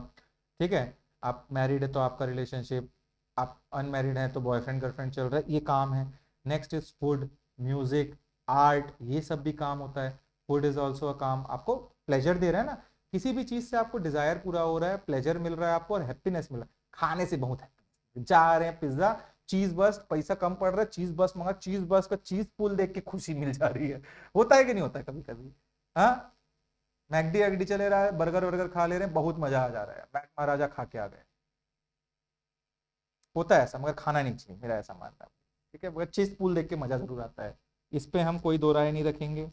ठीक है। आप मैरिड है तो आपका रिलेशनशिप, आप अनमैरिड है तो बॉयफ्रेंड गर्लफ्रेंड चल रहा है, ये काम है। Next is food, music, art, ये सब भी काम होता है। फूड इज ऑल्सो अ काम, आपको प्लेजर दे रहा है ना, किसी भी चीज से आपको डिजायर पूरा हो रहा है, प्लेजर मिल रहा है आपको और हैप्पीनेस मिल रहा है। खाने से बहुत है, जा रहे हैं पिज्जा, चीज बस्ट, पैसा कम पड़ रहा है, चीज बस्ट मंगा, चीज बस्ट का चीज पुल देख के खुशी मिल जा रही है। होता है कि नहीं होता है कभी कभी, हाँ। मैकडी एगडी चले रहा है, बर्गर वर्गर खा ले रहे हैं, बहुत मजा आ जा रहा है, मैक महाराजा खा के आ गए, होता है ऐसा, मगर खाना नहीं चाहिए, मेरा ऐसा मानना है। ठीक है, मगर चीज पूल देख के मजा जरूर आता है, इस पे हम कोई दो राय नहीं रखेंगे।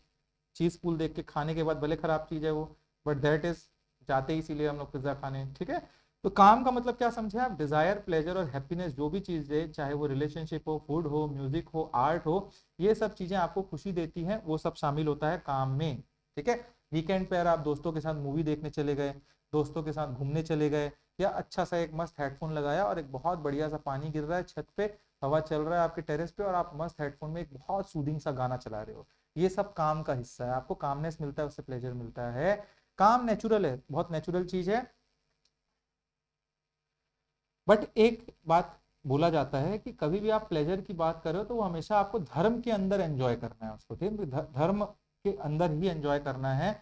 चीज पूल देख के खाने के बाद भले खराब चीज है वो, बट दैट इज, जाते ही इसीलिए हम लोग पिज्जा खाने, ठीक है। तो काम का मतलब क्या समझे आप, डिजायर, प्लेजर और हैप्पीनेस, जो भी चीज है, चाहे वो रिलेशनशिप हो, फूड हो, म्यूजिक हो, आर्ट हो, ये सब चीजें आपको खुशी देती हैं, वो सब शामिल होता है काम में। ठीक है, वीकेंड पे अगर आप दोस्तों के साथ मूवी देखने चले गए, दोस्तों के साथ घूमने चले गए, या अच्छा सा एक मस्त हेडफोन लगाया और एक बहुत बढ़िया सा पानी गिर रहा है छत पे, हवा चल रहा है आपके टेरेस पे, और आप मस्त हेडफोन में एक बहुत सूदिंग सा गाना चला रहे हो, ये सब काम का हिस्सा है। आपको कामनेस मिलता है, उससे प्लेजर मिलता है। काम नेचुरल है, बहुत नेचुरल चीज है। बट एक बात बोला जाता है कि कभी भी आप प्लेजर की बात करो तो वो हमेशा आपको धर्म के अंदर एंजॉय करना है उसको, ठीक है, धर्म के अंदर ही एंजॉय करना है,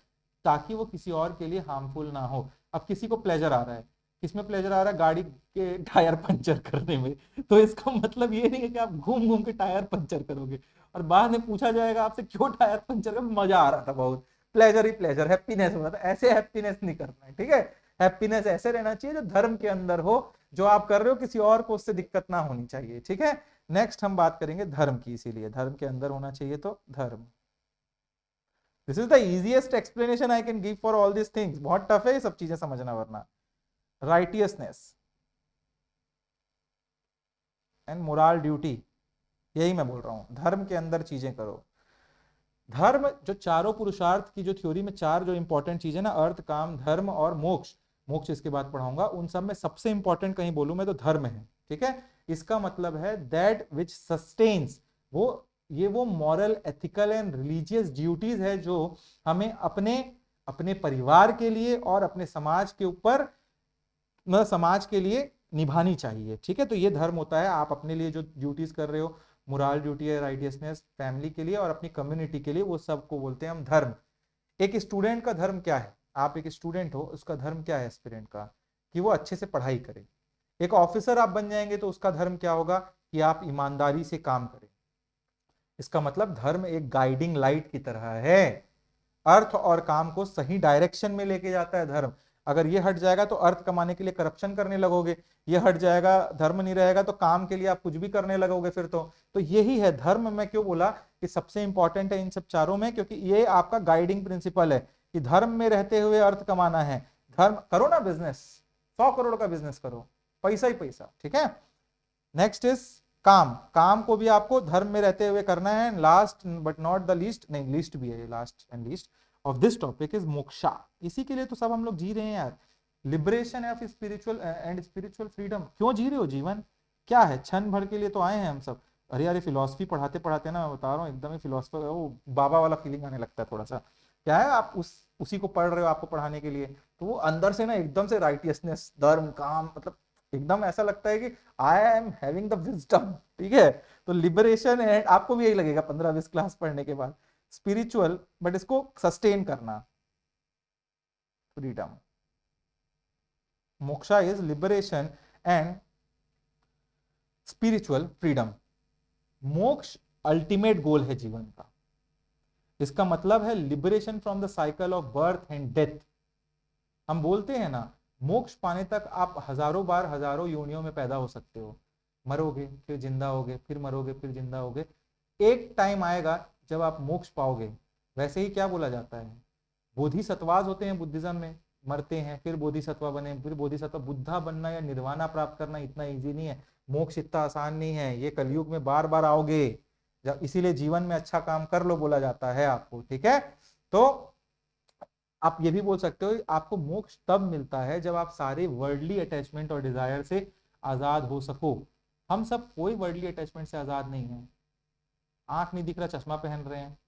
ताकि वो किसी और के लिए हार्मफुल ना हो। अब किसी को प्लेजर आ रहा है, किसमें प्लेजर आ रहा है, गाड़ी के टायर पंचर करने में, तो इसका मतलब ये नहीं है कि आप घूम घूम के टायर पंचर करोगे, और बाद में पूछा जाएगा आपसे क्यों टायर पंचर कर, मजा आ रहा था बहुत, प्लेजर ही प्लेजर, हैप्पीनेस हो रहा था, ऐसे हैप्पीनेस नहीं करना है। ठीक है, हैप्पीनेस ऐसे रहना चाहिए जो धर्म के अंदर हो, जो आप कर रहे हो किसी और को उससे दिक्कत ना होनी चाहिए। ठीक है, नेक्स्ट हम बात करेंगे धर्म की, इसीलिए धर्म के अंदर होना चाहिए, तो धर्म, this is the easiest explanation I can give for all this things. बहुत टफ है ये सब चीजें समझना, वरना राइटियसनेस एंड मोरल ड्यूटी, यही मैं बोल रहा हूं, धर्म के अंदर चीजें करो। धर्म, जो चारों पुरुषार्थ की जो थ्योरी में चार जो इंपॉर्टेंट चीजें ना, अर्थ, काम, धर्म और मोक्ष, मोक्ष इसके बाद पढ़ाऊंगा, उन सब में सबसे इंपॉर्टेंट कहीं बोलूं मैं तो धर्म है। ठीक है, इसका मतलब है दैट विच सस्टेन्स, वो, ये वो moral, ethical and religious duties है जो हमें अपने अपने परिवार के लिए और अपने समाज के ऊपर, मतलब समाज के लिए निभानी चाहिए। ठीक है, तो ये धर्म होता है, आप अपने लिए जो ड्यूटीज कर रहे हो, मोरल ड्यूटी है, राइटियसनेस, फैमिली के लिए और अपनी कम्युनिटी के लिए, वो सबको बोलते हैं हम धर्म। एक स्टूडेंट का धर्म क्या है, आप एक स्टूडेंट हो, उसका धर्म क्या है एस्पिरेंट का, कि वो अच्छे से पढ़ाई करे। एक ऑफिसर आप बन जाएंगे तो उसका धर्म क्या होगा, कि आप ईमानदारी से काम करें। इसका मतलब धर्म एक गाइडिंग लाइट की तरह है, अर्थ और काम को सही डायरेक्शन में लेके जाता है धर्म। अगर ये हट जाएगा तो अर्थ कमाने के लिए करप्शन करने लगोगे, ये हट जाएगा, धर्म नहीं रहेगा तो काम के लिए आप कुछ भी करने लगोगे फिर तो यही है धर्म। मैं क्यों बोला कि सबसे इंपॉर्टेंट है इन सब चारों में, क्योंकि ये आपका गाइडिंग प्रिंसिपल है कि धर्म में रहते हुए अर्थ कमाना है। धर्म करो ना, बिजनेस 100 करोड़ का बिजनेस करो, पैसा ही पैसा। ठीक है, नेक्स्ट इज काम, काम को भी आपको धर्म में रहते हुए करना है। Last but not the least, नहीं लीस्ट भी है, last and least of this topic is moksha. इसी के लिए तो सब हम लोग जी रहे हैं यार, liberation of spiritual and spiritual freedom. क्यों जी रहे हो जीवन, क्या है, क्षण भर के लिए तो आए हैं हम सब। अरे यार, फिलोसफी पढ़ाते पढ़ाते ना, मैं बता रहा हूँ एकदम ही फिलोसफर, वो बाबा वाला फीलिंग आने लगता है थोड़ा सा। क्या है, आप उसी को पढ़ रहे हो आपको पढ़ाने के लिए, तो वो अंदर से ना एकदम से राइटियसनेस, धर्म, काम, मतलब एकदम ऐसा लगता है कि I am having the wisdom. ठीक है, तो लिबरेशन एंड, आपको भी यही लगेगा 15-20 क्लास पढ़ने के बाद, स्पिरिचुअल, बट इसको सस्टेन करना, freedom. Moksha is liberation and spiritual freedom. मोक्ष अल्टीमेट गोल है जीवन का, इसका मतलब है liberation from the cycle of birth and death. हम बोलते हैं ना, मोक्ष पाने तक आप हजारों बार, हजारों योनियों में पैदा हो सकते हो, मरोगे फिर जिंदा होगे, फिर मरोगे फिर जिंदा होगे, एक टाइम आएगा जब आप मोक्ष पाओगे। वैसे ही क्या बोला जाता है, बोधिसत्वाज होते हैं बुद्धिज्म में, मरते हैं फिर बोधिसत्वा बने, फिर बोधिसत्व, बुद्धा बनना या निर्वाणा प्राप्त करना इतना इजी नहीं है, मोक्ष इतना आसान नहीं है, ये कलयुग में बार बार आओगे, जब इसीलिए जीवन में अच्छा काम कर लो बोला जाता है आपको। ठीक है, तो आप ये भी बोल सकते हो आपको मोक्ष तब मिलता है जब आप सारे वर्ल्डली अटैचमेंट और डिजायर से आजाद हो सको। हम सब कोई वर्ल्डली अटैचमेंट से आजाद नहीं है, आंख नहीं दिख रहा चश्मा पहन रहे हैं,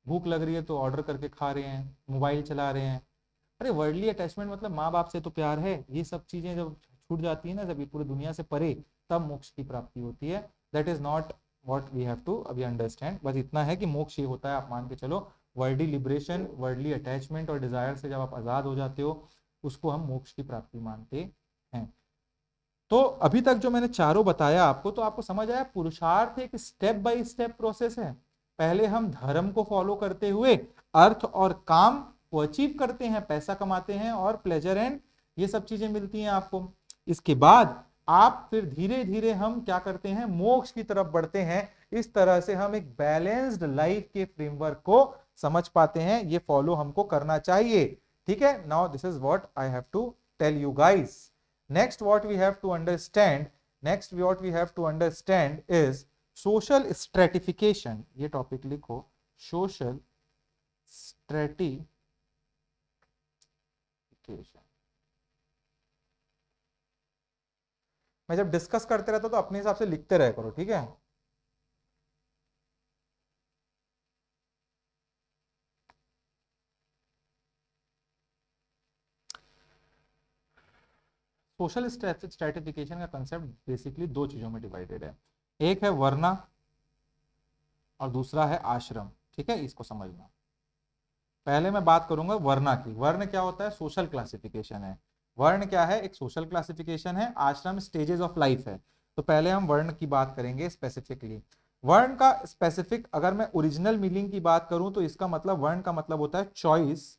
भूख लग रही है तो ऑर्डर करके खा रहे हैं, मोबाइल चला रहे हैं। अरे वर्ल्डली अटैचमेंट मतलब माँ बाप से तो प्यार है, ये सब चीजें जब छूट जाती है ना, जब ये पूरी दुनिया से परे, तब मोक्ष की प्राप्ति होती है। That is not what we have to अभी अंडरस्टैंड, बस इतना है कि मोक्ष ये होता है, आप मान के चलो वर्ल्डली लिबरेशन, वर्ल्डली अटैचमेंट और डिजायर से जब आप आजाद हो जाते हो, उसको हम मोक्ष की प्राप्ति मानते हैं। तो अभी तक जो मैंने चारों बताया आपको, तो आपको समझ आया पुरुषार्थ एक स्टेप बाय स्टेप प्रोसेस है। पहले हम धर्म को फॉलो करते हुए अर्थ और काम को अचीव करते हैं, पैसा कमाते हैं और प्लेजर एंड ये सब चीजें मिलती हैं आपको। इसके बाद आप फिर धीरे धीरे हम क्या करते हैं, मोक्ष की तरफ बढ़ते हैं। इस तरह से हम एक बैलेंस्ड लाइफ के फ्रेमवर्क को समझ पाते हैं। ये फॉलो हमको करना चाहिए, ठीक है। Now this is what I have to tell you guys. Next what we have to understand, next what we have to understand is social stratification. ये टॉपिक लिखो, सोशल स्ट्रेटिफिकेशन। मैं जब डिस्कस करते रहता तो अपने हिसाब से लिखते रह करो, ठीक है। सोशल स्ट्रेटिफिकेशन का कंसेप्ट बेसिकली दो चीजों में डिवाइडेड है। एक है वर्ना और दूसरा है आश्रम, ठीक है। इसको समझना, पहले मैं बात करूंगा वर्ना की। वर्ण क्या होता है, सोशल क्लासिफिकेशन है। वर्ण क्या है, एक सोशल क्लासिफिकेशन है। आश्रम स्टेजेस ऑफ लाइफ है। तो पहले हम वर्ण की बात करेंगे स्पेसिफिकली। वर्ण का स्पेसिफिक अगर मैं ओरिजिनल मीनिंग की बात करूं तो इसका मतलब, वर्ण का मतलब होता है चॉइस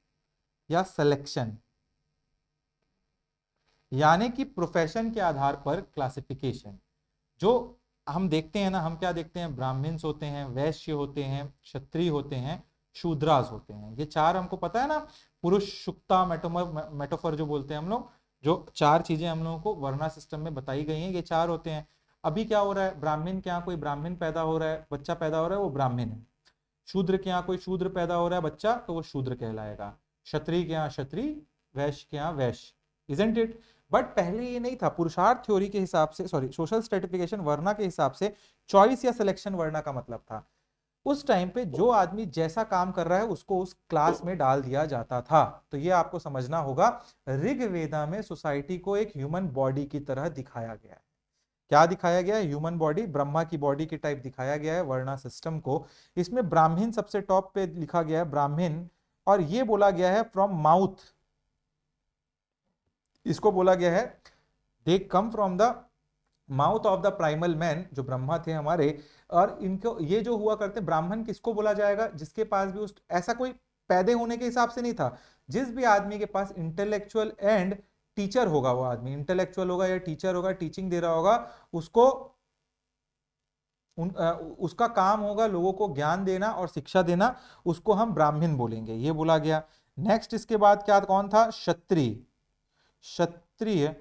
या सिलेक्शन, यानी कि प्रोफेशन के आधार पर क्लासिफिकेशन। जो हम देखते हैं ना, हम क्या देखते हैं, ब्राह्मण्स होते हैं, वैश्य होते हैं, क्षत्रिय होते हैं, शूद्रास होते हैं। ये चार हमको पता है ना, पुरुष शुक्ता मेटोफर जो बोलते हैं हम लोग, जो चार चीजें हम लोगों को वर्णा सिस्टम में बताई गई हैं, ये चार होते हैं। अभी क्या हो रहा है, ब्राह्मण के यहाँ कोई ब्राह्मण पैदा हो रहा है, बच्चा पैदा हो रहा है, वो ब्राह्मण है। शूद्र के यहाँ कोई शूद्र पैदा हो रहा है बच्चा, तो वो शूद्र कहलाएगा। क्षत्रिय के यहाँ क्षत्रिय, वैश्य के यहाँ वैश्य, इजंट इट। बट पहले ये नहीं था। पुरुषार्थ थ्योरी के हिसाब से, सॉरी, सोशल स्ट्रेटिफिकेशन वर्णा के हिसाब से चॉइस या सिलेक्शन वर्णा का मतलब था। उस टाइम पे जो आदमी जैसा काम कर रहा है उसको उस क्लास में डाल दिया जाता था। तो ये आपको समझना होगा, ऋग्वेदा में सोसाइटी को एक ह्यूमन बॉडी की तरह दिखाया गया है। क्या दिखाया गया है, ह्यूमन बॉडी, ब्रह्मा की बॉडी के टाइप दिखाया गया है वर्णा सिस्टम को। इसमें ब्राह्मण सबसे टॉप पे लिखा गया है, ब्राह्मण। और ये बोला गया है फ्रॉम माउथ, इसको बोला गया है they come from the mouth of the primal man, जो ब्रह्मा थे हमारे। और इनको ये जो हुआ करते, ब्राह्मण किसको बोला जाएगा, जिसके पास भी उस ऐसा कोई पैदे होने के हिसाब से नहीं था, जिस भी आदमी के पास इंटेलेक्चुअल एंड टीचर होगा, वो आदमी इंटेलेक्चुअल होगा या टीचर होगा, टीचिंग दे रहा होगा, उसको उसका काम होगा लोगों को ज्ञान देना और शिक्षा देना, उसको हम ब्राह्मण बोलेंगे, ये बोला गया। नेक्स्ट इसके बाद क्या, कौन था, क्षत्रिय। क्षत्रिय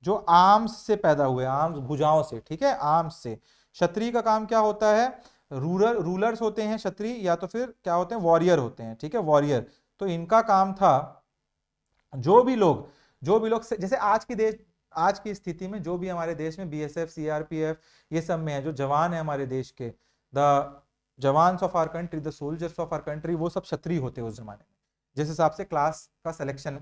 जो आर्म्स से पैदा हुए, आर्म्स भुजाओं से, ठीक है, आर्म्स से। क्षत्रिय का काम क्या होता है, रूलर्स होते हैं क्षत्रिय, या तो फिर क्या होते हैं, वॉरियर होते हैं, ठीक है, वॉरियर। तो इनका काम था, जो भी लोग जैसे आज की स्थिति में जो भी हमारे देश में बीएसएफ, सीआरपीएफ, ये सब में है, जो जवान है हमारे देश के, the jawans of our country, the soldiers of our country, वो सब क्षत्रिय होते हैं उस जमाने में। जिस हिसाब से क्लास का सिलेक्शन,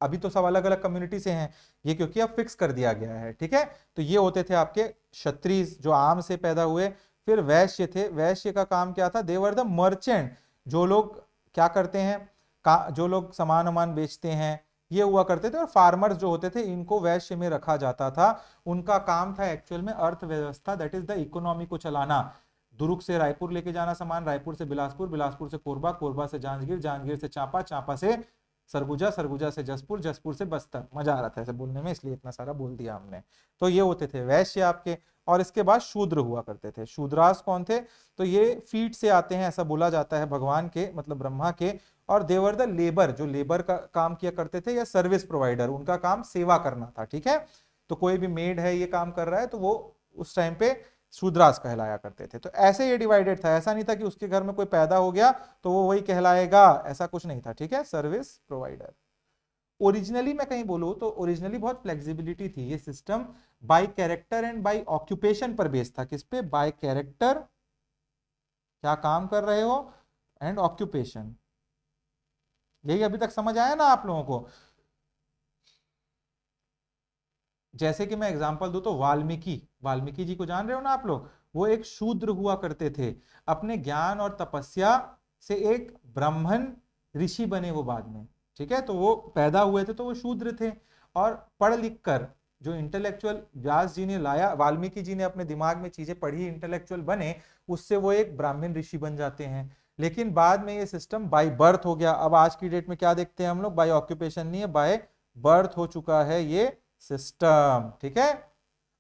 अभी तो सब अलग अलग कम्युनिटी से हैं, ये क्योंकि अब फिक्स कर दिया गया है, ठीक है। तो ये होते थे आपके क्षत्रिय, जो आम से पैदा हुए। फिर वैश्य थे, वैश्य का काम क्या था, देवर द मर्चेंट, जो लोग क्या करते हैं, जो लोग सामान वामान बेचते हैं, ये हुआ करते थे। और फार्मर्स जो होते थे, इनको वैश्य में रखा जाता था। उनका काम था एक्चुअल में अर्थव्यवस्था, दैट इज द इकोनॉमी को चलाना। दुर्ग से रायपुर लेके जाना सामान, रायपुर से बिलासपुर, बिलासपुर से कोरबा, कोरबा से जांजगीर, जांजगीर से चांपा, चांपा से सरगुजा, सरगुजा से जसपुर, जसपुर से बस्तर। मजा आ रहा था ऐसे बोलने में, इसलिए इतना सारा बोल दिया हमने। तो ये होते थे वैश्य आपके। और इसके बाद शूद्र हुआ करते थे। शूद्रास कौन थे, तो ये फीट से आते हैं, ऐसा बोला जाता है, भगवान के मतलब ब्रह्मा के। और देवर द लेबर, जो लेबर का काम किया करते थे, या सर्विस प्रोवाइडर, उनका काम सेवा करना था, ठीक है। तो कोई भी मेड है ये काम कर रहा है, तो वो उस टाइम पे शूद्रास कहलाया करते थे। तो ऐसे ये डिवाइडेड था, ऐसा नहीं था कि उसके घर में कोई पैदा हो गया तो वो वही कहलाएगा, ऐसा कुछ नहीं था, ठीक है। Service provider. ओरिजिनली मैं कहीं बोलूं तो ओरिजिनली बहुत फ्लेक्सिबिलिटी थी। ये system by character and by occupation पर बेस्ड था। किस पे, बाय कैरेक्टर, क्या काम कर रहे हो, एंड ऑक्यूपेशन। यही अभी तक समझ आया ना आप लोगों को। जैसे कि मैं एग्जांपल दूं तो वाल्मीकि, वाल्मीकि जी को जान रहे हो ना आप लोग, वो एक शूद्र हुआ करते थे। अपने ज्ञान और तपस्या से एक ब्राह्मण ऋषि बने वो बाद में, ठीक है। तो वो पैदा हुए थे तो वो शूद्र थे। और पढ़ लिख कर जो इंटेलेक्चुअल व्यास जी ने लाया, वाल्मीकि जी ने अपने दिमाग में चीजें पढ़ी, इंटेलेक्चुअल बने, उससे वो एक ब्राह्मण ऋषि बन जाते हैं। लेकिन बाद में ये सिस्टम बाय बर्थ हो गया। अब आज की डेट में क्या देखते हैं हम लोग, बाय ऑक्यूपेशन नहीं है, बाय बर्थ हो चुका है ये सिस्टम, ठीक है।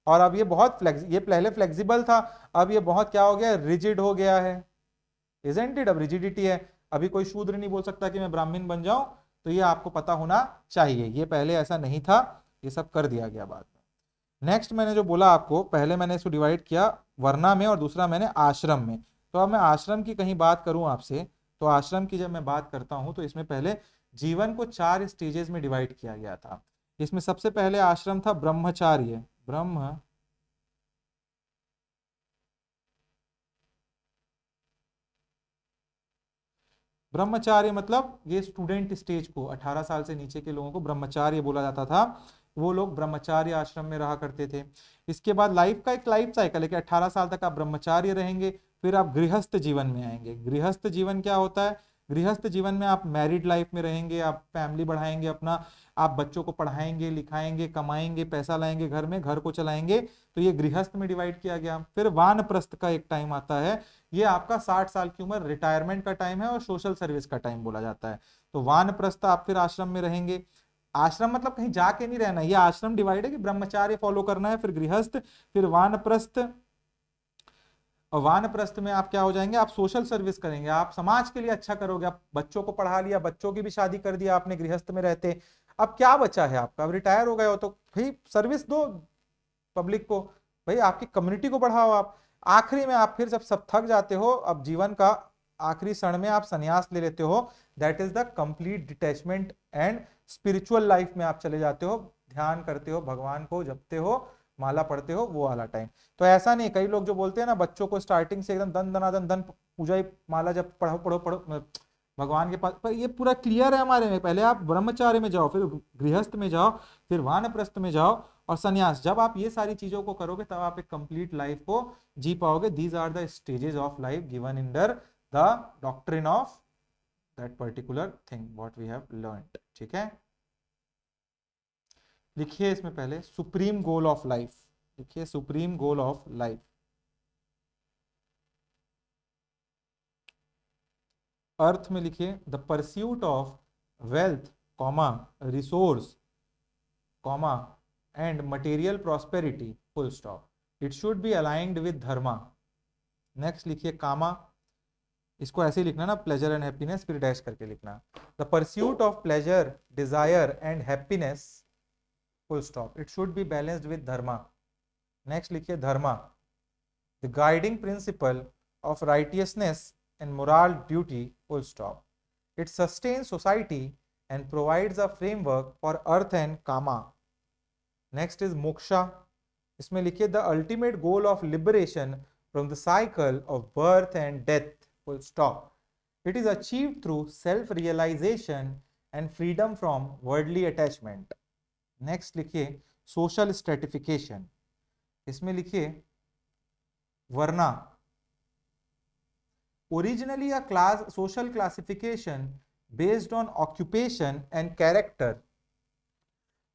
और अब ये बहुत ये पहले फ्लेक्सिबल था, अब ये बहुत क्या हो गया, रिजिड हो गया है, इजंट इट? अब रिजिडिटी है। अभी कोई शूद्र नहीं बोल सकता कि मैं ब्राह्मण बन जाऊं, तो ये आपको पता होना चाहिए, ये पहले ऐसा नहीं था, ये सब कर दिया गया बाद में। नेक्स्ट मैंने जो बोला आपको, पहले मैंने इसको डिवाइड किया वर्णा में और दूसरा मैंने आश्रम में। तो अब मैं आश्रम की कहीं बात करूं आपसे, तो आश्रम की जब मैं बात करता हूं तो इसमें पहले जीवन को 4 स्टेजेस में डिवाइड किया गया था। इसमें सबसे पहले आश्रम था ब्रह्मचार्य। ब्रह्मचार्य मतलब ये स्टूडेंट स्टेज को, 18 साल से नीचे के लोगों को ब्रह्मचार्य बोला जाता था। वो लोग ब्रह्मचार्य आश्रम में रहा करते थे। इसके बाद लाइफ का एक लाइफ साइकिल है कि 18 साल तक आप ब्रह्मचार्य रहेंगे, फिर आप गृहस्थ जीवन में आएंगे। गृहस्थ जीवन क्या होता है? गृहस्थ जीवन में आप मैरिड लाइफ में रहेंगे, आप फैमिली बढ़ाएंगे अपना, आप बच्चों को पढ़ाएंगे लिखाएंगे, कमाएंगे, पैसा लाएंगे, घर में घर को चलाएंगे। तो ये गृहस्थ में डिवाइड किया गया। फिर वानप्रस्थ का एक टाइम आता है, ये आपका 60 साल की उम्र, रिटायरमेंट का टाइम है और सोशल सर्विस का टाइम बोला जाता है। तो वानप्रस्थ आप फिर आश्रम में रहेंगे। आश्रम मतलब कहीं जाके नहीं रहना, ये आश्रम डिवाइड है कि ब्रह्मचार्य फॉलो करना है, फिर गृहस्थ, फिर वानप्रस्थ। और वानप्रस्थ में आप क्या हो जाएंगे, आप सोशल सर्विस करेंगे, आप समाज के लिए अच्छा करोगे। आप बच्चों को पढ़ा लिया, बच्चों की भी शादी कर दिया आपने गृहस्थ में रहते। अब क्या बचा है आपका? अब रिटायर हो गए हो तो भाई सर्विस दो पब्लिक को, भाई आपकी कम्युनिटी को बढ़ाओ आप। आखिरी में आप फिर जब सब थक जाते हो, अब जीवन का आखिरी क्षण में आप संन्यास ले लेते हो। That is the complete detachment and spiritual life में आप चले जाते हो, ध्यान करते हो, भगवान को जपते हो, माला पढ़ते हो, वो वाला टाइम। तो ऐसा नहीं, कई लोग जो बोलते हैं ना बच्चों को स्टार्टिंग से एकदम दन दनादन धन पूजा ही माला जब पढ़ो पढ़ो पढ़ो भगवान के पास, पर ये पूरा क्लियर है हमारे में। पहले आप ब्रह्मचार्य में जाओ, फिर गृहस्थ में जाओ, फिर वानप्रस्थ में जाओ और संन्यास। जब आप ये सारी चीजों को करोगे तब आप एक कंप्लीट लाइफ को जी पाओगे। These are the stages of life given in the doctrine of that particular thing what we have learned. ठीक है, लिखिए इसमें पहले सुप्रीम गोल ऑफ लाइफ। लिखिए supreme goal of life. Artha में लिखिए the pursuit of wealth comma resource comma and material prosperity full stop. It should be aligned with dharma. Next लिखिए कामा, इसको ऐसे ही लिखना ना, प्लेजर एंड हैप्पीनेस, फिर डैश करके लिखना। The pursuit of pleasure desire and happiness full stop, it should be balanced with dharma. Next लिखिए dharma, the guiding principle of righteousness and moral duty full stop. It sustains society and provides a framework for earth and kama. Next is moksha. इसमें लिखिए the ultimate goal of liberation from the cycle of birth and death full stop. It is achieved through self realization and freedom from worldly attachment. Next लिखिए social stratification. इसमें लिखिए वर्णा, originally a social classification based on occupation and character,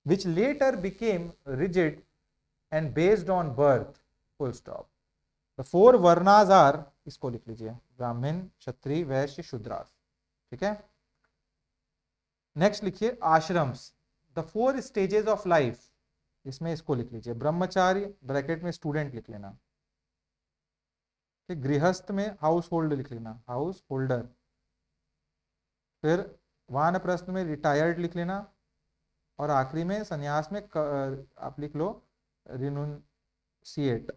which later became rigid and based on birth full stop. The 4 varnas are, इसको लिख लीजिए, ब्राह्मण क्षत्रिय वैश्य शूद्रास। ठीक है, नेक्स्ट लिखिए ashrams, the 4 stages of life. इसमें इसको लिख लीजिए ब्रह्मचार्य, ब्रैकेट में स्टूडेंट लिख लेना, गृहस्थ में हाउस होल्ड लिख लेना, हाउस होल्डर, फिर वानप्रस्थ में रिटायर्ड लिख लेना, और आखिरी में संन्यास में आप लिख लो रिनुंसिएट,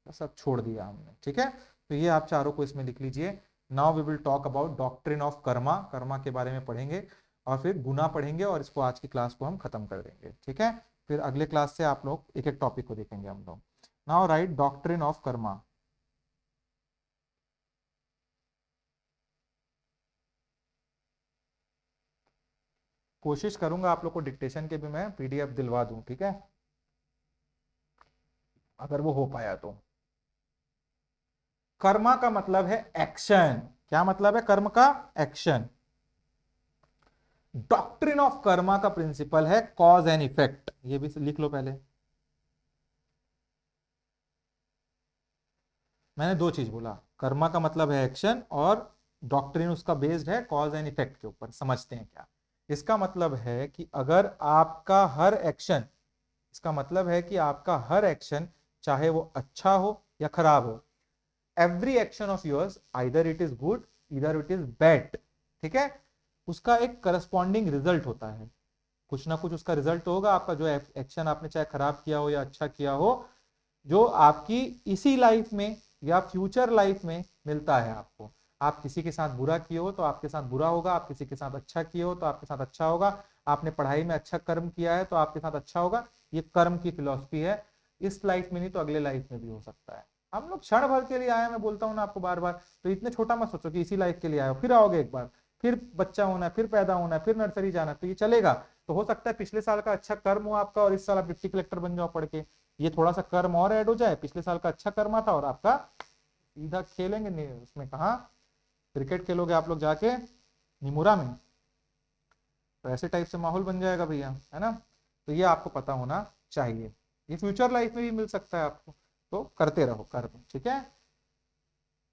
सब छोड़ दिया हमने। ठीक है, तो ये आप चारों को इसमें लिख लीजिए। Now we will talk about doctrine of karma, karma के बारे में पढ़ेंगे और फिर गुना पढ़ेंगे, और इसको आज की क्लास को हम खत्म कर देंगे। ठीक है, फिर अगले क्लास से आप लोग एक एक टॉपिक को देखेंगे हम लोग। Now right doctrine of Karma. कोशिश करूंगा आप लोग को डिक्टेशन के भी मैं पीडीएफ दिलवा दूं, ठीक है, अगर वो हो पाया तो। कर्मा का मतलब है एक्शन। क्या मतलब है कर्म का? एक्शन। डॉक्ट्रिन ऑफ कर्मा का प्रिंसिपल है कॉज एंड इफेक्ट। ये भी लिख लो पहले। मैंने 2 चीज बोला, कर्मा का मतलब है एक्शन, और डॉक्ट्रिन उसका बेस्ड है कॉज एंड इफेक्ट के ऊपर। समझते हैं क्या इसका मतलब है कि अगर आपका हर एक्शन इसका मतलब है कि आपका हर एक्शन, चाहे वो अच्छा हो या खराब हो, every action of yours either it is good इधर इट इज बैड, ठीक है, उसका एक करस्पॉन्डिंग रिजल्ट होता है, कुछ ना कुछ उसका रिजल्ट होगा। आपका जो एक्शन आपने चाहे खराब किया हो या अच्छा किया हो, जो आपकी इसी लाइफ में या फ्यूचर लाइफ में मिलता है आपको। आप किसी के साथ बुरा किए हो तो आपके साथ बुरा होगा, आप किसी के साथ अच्छा किए हो तो आपके साथ अच्छा होगा, आपने पढ़ाई में अच्छा कर्म किया है तो आपके साथ अच्छा होगा। ये कर्म की फिलॉसफी है, इस लाइफ में नहीं तो अगले लाइफ में भी हो सकता है। हम लोग क्षण भर के लिए आए, मैं बोलता हूँ ना आपको बार बार, तो इतने छोटा मत सोचो कि इसी लाइफ के लिए आए हो, फिर आओगे एक बार, फिर बच्चा होना है, फिर पैदा होना है, फिर नर्सरी जाना है, तो ये चलेगा। तो हो सकता है पिछले साल का अच्छा कर्म हो आपका और इस साल आप डिप्टी कलेक्टर बन जाओ पढ़ के, ये थोड़ा सा कर्म और ऐड हो जाए, पिछले साल का अच्छा कर्म था और आपका सीधा खेलेंगे नहीं उसमें, कहा क्रिकेट खेलोगे आप लोग जाके निमुरा में, तो ऐसे टाइप से माहौल बन जाएगा भैया, है ना। तो ये आपको पता होना चाहिए, ये फ्यूचर लाइफ में भी मिल सकता है आपको, तो करते रहो कर्म, ठीक है।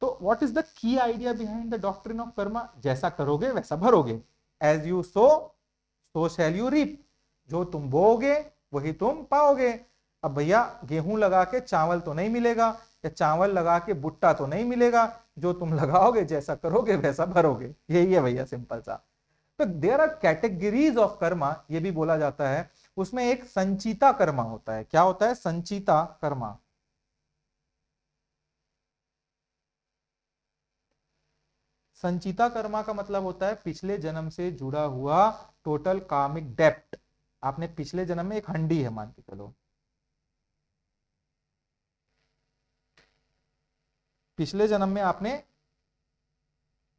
तो what is the key idea behind the doctrine of karma, जैसा करोगे वैसा भरोगे, as you sow shall you reap, जो तुम बोओगे वही तुम पाओगे। अब भैया गेहूं लगा के चावल तो नहीं मिलेगा, या चावल लगा के भुट्टा तो नहीं मिलेगा, जो तुम लगाओगे जैसा करोगे वैसा भरोगे, यही है भैया सिंपल सा। तो there are categories of karma, ये भी बोला जाता है, उसमें एक संचिता कर्मा होता है। क्या होता है संचिता कर्मा? संचिता कर्मा का मतलब होता है पिछले जन्म से जुड़ा हुआ टोटल कार्मिक डेप्ट। आपने पिछले जन्म में एक हंडी है मान के चलो, पिछले जन्म में आपने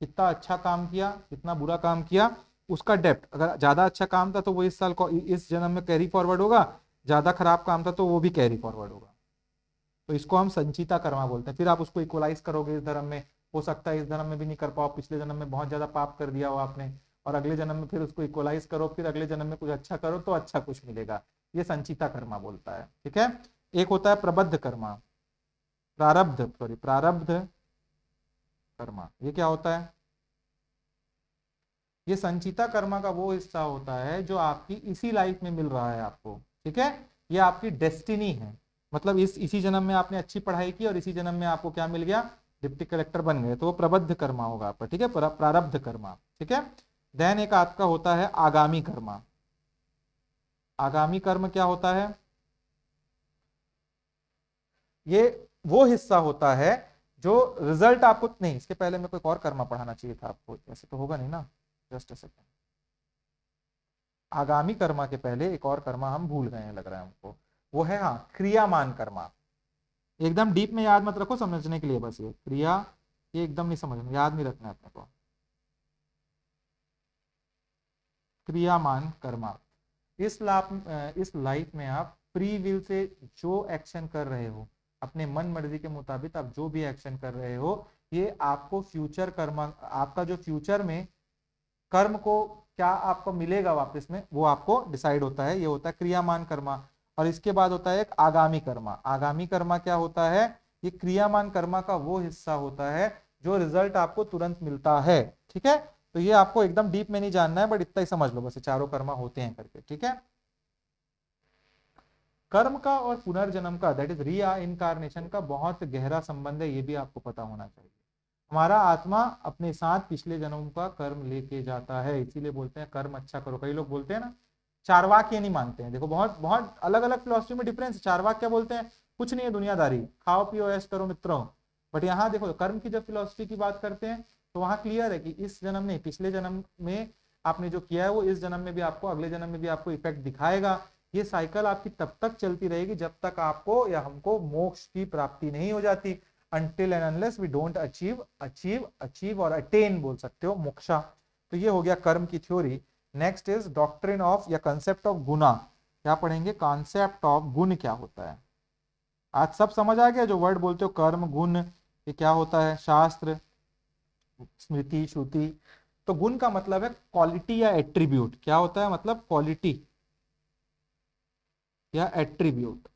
कितना अच्छा काम किया, कितना बुरा काम किया, उसका डेप्ट, अगर ज्यादा अच्छा काम था तो वो इस साल को इस जन्म में कैरी फॉरवर्ड होगा, ज्यादा खराब काम था तो वो भी कैरी फॉरवर्ड होगा। तो इसको हम संचिता कर्मा बोलते हैं। फिर आप उसको इक्वलाइज करोगे इस धर्म में, हो सकता है इस धर्म में भी नहीं कर पाओ, पिछले जन्म में बहुत ज्यादा पाप कर दिया हो आपने, और अगले जन्म में फिर उसको इक्वलाइज करो, फिर अगले जन्म में कुछ अच्छा करो तो अच्छा कुछ मिलेगा, ये संचिता कर्मा बोलता है, ठीक है। एक होता है प्रबद्ध कर्मा, प्रारब्ध कर्मा, ये क्या होता है? ये संचिता कर्मा का वो हिस्सा होता है जो आपकी इसी लाइफ में मिल रहा है आपको, ठीक है, ये आपकी डेस्टिनी है। मतलब इसी जन्म में आपने अच्छी पढ़ाई की और इसी जन्म में आपको क्या मिल गया, डिप्टी कलेक्टर बन गए, तो वो प्रबद्ध कर्मा होगा आपका, ठीक है, प्रारब्ध कर्मा, ठीक है। देन एक आपका होता है आगामी कर्मा। आगामी कर्म क्या होता है? ये वो हिस्सा होता है जो रिजल्ट आपको, नहीं इसके पहले मेरे को एक और कर्मा पढ़ाना चाहिए था आपको, ऐसे तो होगा नहीं ना, जस्ट अ सेकेंड। आगामी कर्मा के पहले एक और कर्मा हम भूल गए हैं लग रहा है हमको, वो है हाँ क्रियामान कर्मा। एकदम डीप में याद मत रखो, समझने के लिए बस, ये क्रिया, ये एकदम नहीं समझना, याद नहीं रखना अपने को। क्रियामान कर्मा, इस लाइफ में आप फ्री विल से जो एक्शन कर रहे हो, अपने मन मर्जी के मुताबिक आप जो भी एक्शन कर रहे हो, ये आपको फ्यूचर कर्मा, आपका जो फ्यूचर में कर्म को क्या आपको मिलेगा वापस में, वो आपको डिसाइड होता है, ये होता है क्रियामान कर्मा। और इसके बाद होता है एक आगामी कर्मा। आगामी कर्मा क्या होता है? ये क्रियामान कर्मा का वो हिस्सा होता है जो रिजल्ट आपको तुरंत मिलता है, ठीक है। तो ये आपको एकदम डीप में नहीं जानना है, बट इतना ही समझ लो बस, ये चारों कर्मा होते हैं करके, ठीक है। कर्म का और पुनर्जन्म का, दैट इज री इनकारनेशन का बहुत गहरा संबंध है, ये भी आपको पता होना चाहिए। हमारा आत्मा अपने साथ पिछले जन्म का कर्म लेके जाता है, इसीलिए बोलते हैं कर्म अच्छा करो। कई लोग बोलते हैं ना, चारवाक ये नहीं मानते हैं, देखो बहुत बहुत अलग अलग फिलोसफी में डिफरेंस है। चारवाक क्या बोलते हैं, कुछ नहीं है दुनियादारी, खाओ पियो ऐश करो मित्रों। बट यहाँ देखो कर्म की जब फिलोसफी की बात करते हैं तो वहां क्लियर है कि इस जन्म में, पिछले जन्म में आपने जो किया है वो इस जन्म में भी आपको, अगले जन्म में भी आपको इफेक्ट दिखाएगा। ये साइकिल आपकी तब तक चलती रहेगी जब तक आपको या हमको मोक्ष की प्राप्ति नहीं हो जाती, until and unless we don't achieve और attain बोल सकते हो मोक्षा। तो ये हो गया कर्म की theory. Next is doctrine of या कंसेप्ट ऑफ गुना। क्या पढ़ेंगे? कॉन्सेप्ट ऑफ गुण क्या होता है। आज सब समझ आ गया जो वर्ड बोलते हो कर्म गुण, ये क्या होता है, शास्त्र स्मृति श्रुति। तो गुण का मतलब है क्वालिटी या एट्रीब्यूट। क्या होता है मतलब? क्वालिटी या एट्रीब्यूट।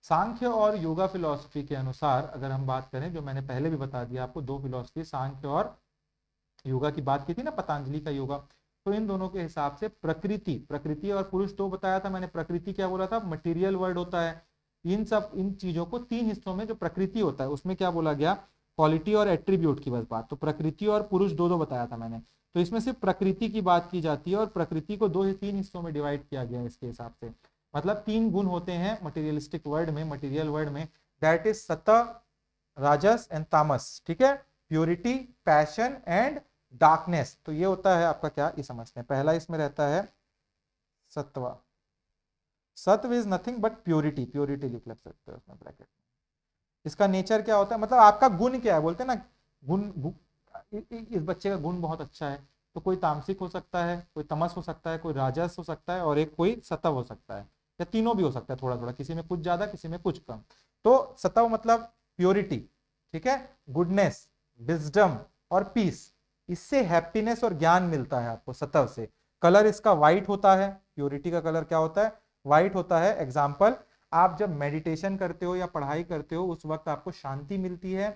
सांख्य और योगा फिलॉसफी के अनुसार अगर हम बात करें, जो मैंने पहले भी बता दिया आपको, दो फिलॉसफी सांख्य और योगा की बात की थी ना, पतंजलि का योगा, तो इन दोनों के हिसाब से प्रकृति, प्रकृति और पुरुष दो बताया था मैंने। प्रकृति क्या बोला था, मटेरियल वर्ड होता है। इन चीजों को तीन हिस्सों में जो प्रकृति होता है उसमें क्या बोला गया, क्वालिटी और एट्रीब्यूट की बस बात। तो प्रकृति और पुरुष दो दो बताया था मैंने। तो इसमें सिर्फ प्रकृति की बात की जाती है और प्रकृति को दो या तीन हिस्सों में डिवाइड किया गया है इसके हिसाब से। मतलब तीन गुण होते हैं मटेरियलिस्टिक वर्ड में, मटेरियल वर्ड में, दैट इज सत्व, राजस एंड तामस। ठीक है, प्योरिटी, पैशन एंड डार्कनेस। तो ये होता है आपका क्या, ये समझते हैं। पहला इसमें रहता है सत्व। सत्व is nothing but purity, purity लिख सकते हो उसमें ब्रैकेट। इसका नेचर क्या होता है, मतलब आपका गुण क्या है, बोलते हैं ना गुण, इस बच्चे का गुण बहुत अच्छा है, तो कोई तामसिक हो सकता है, कोई तमस हो सकता है, कोई राजस हो सकता है और एक कोई सत्व हो सकता है, या तीनों भी हो सकता है थोड़ा थोड़ा, किसी में कुछ ज्यादा किसी में कुछ कम। तो सत्व मतलब प्योरिटी, ठीक है, गुडनेस, विजडम और पीस। इससे हैप्पीनेस और ज्ञान मिलता है आपको सत्व से। कलर इसका व्हाइट होता है, प्योरिटी का कलर क्या होता है, व्हाइट होता है। एग्जाम्पल, आप जब मेडिटेशन करते हो या पढ़ाई करते हो उस वक्त आपको शांति मिलती है,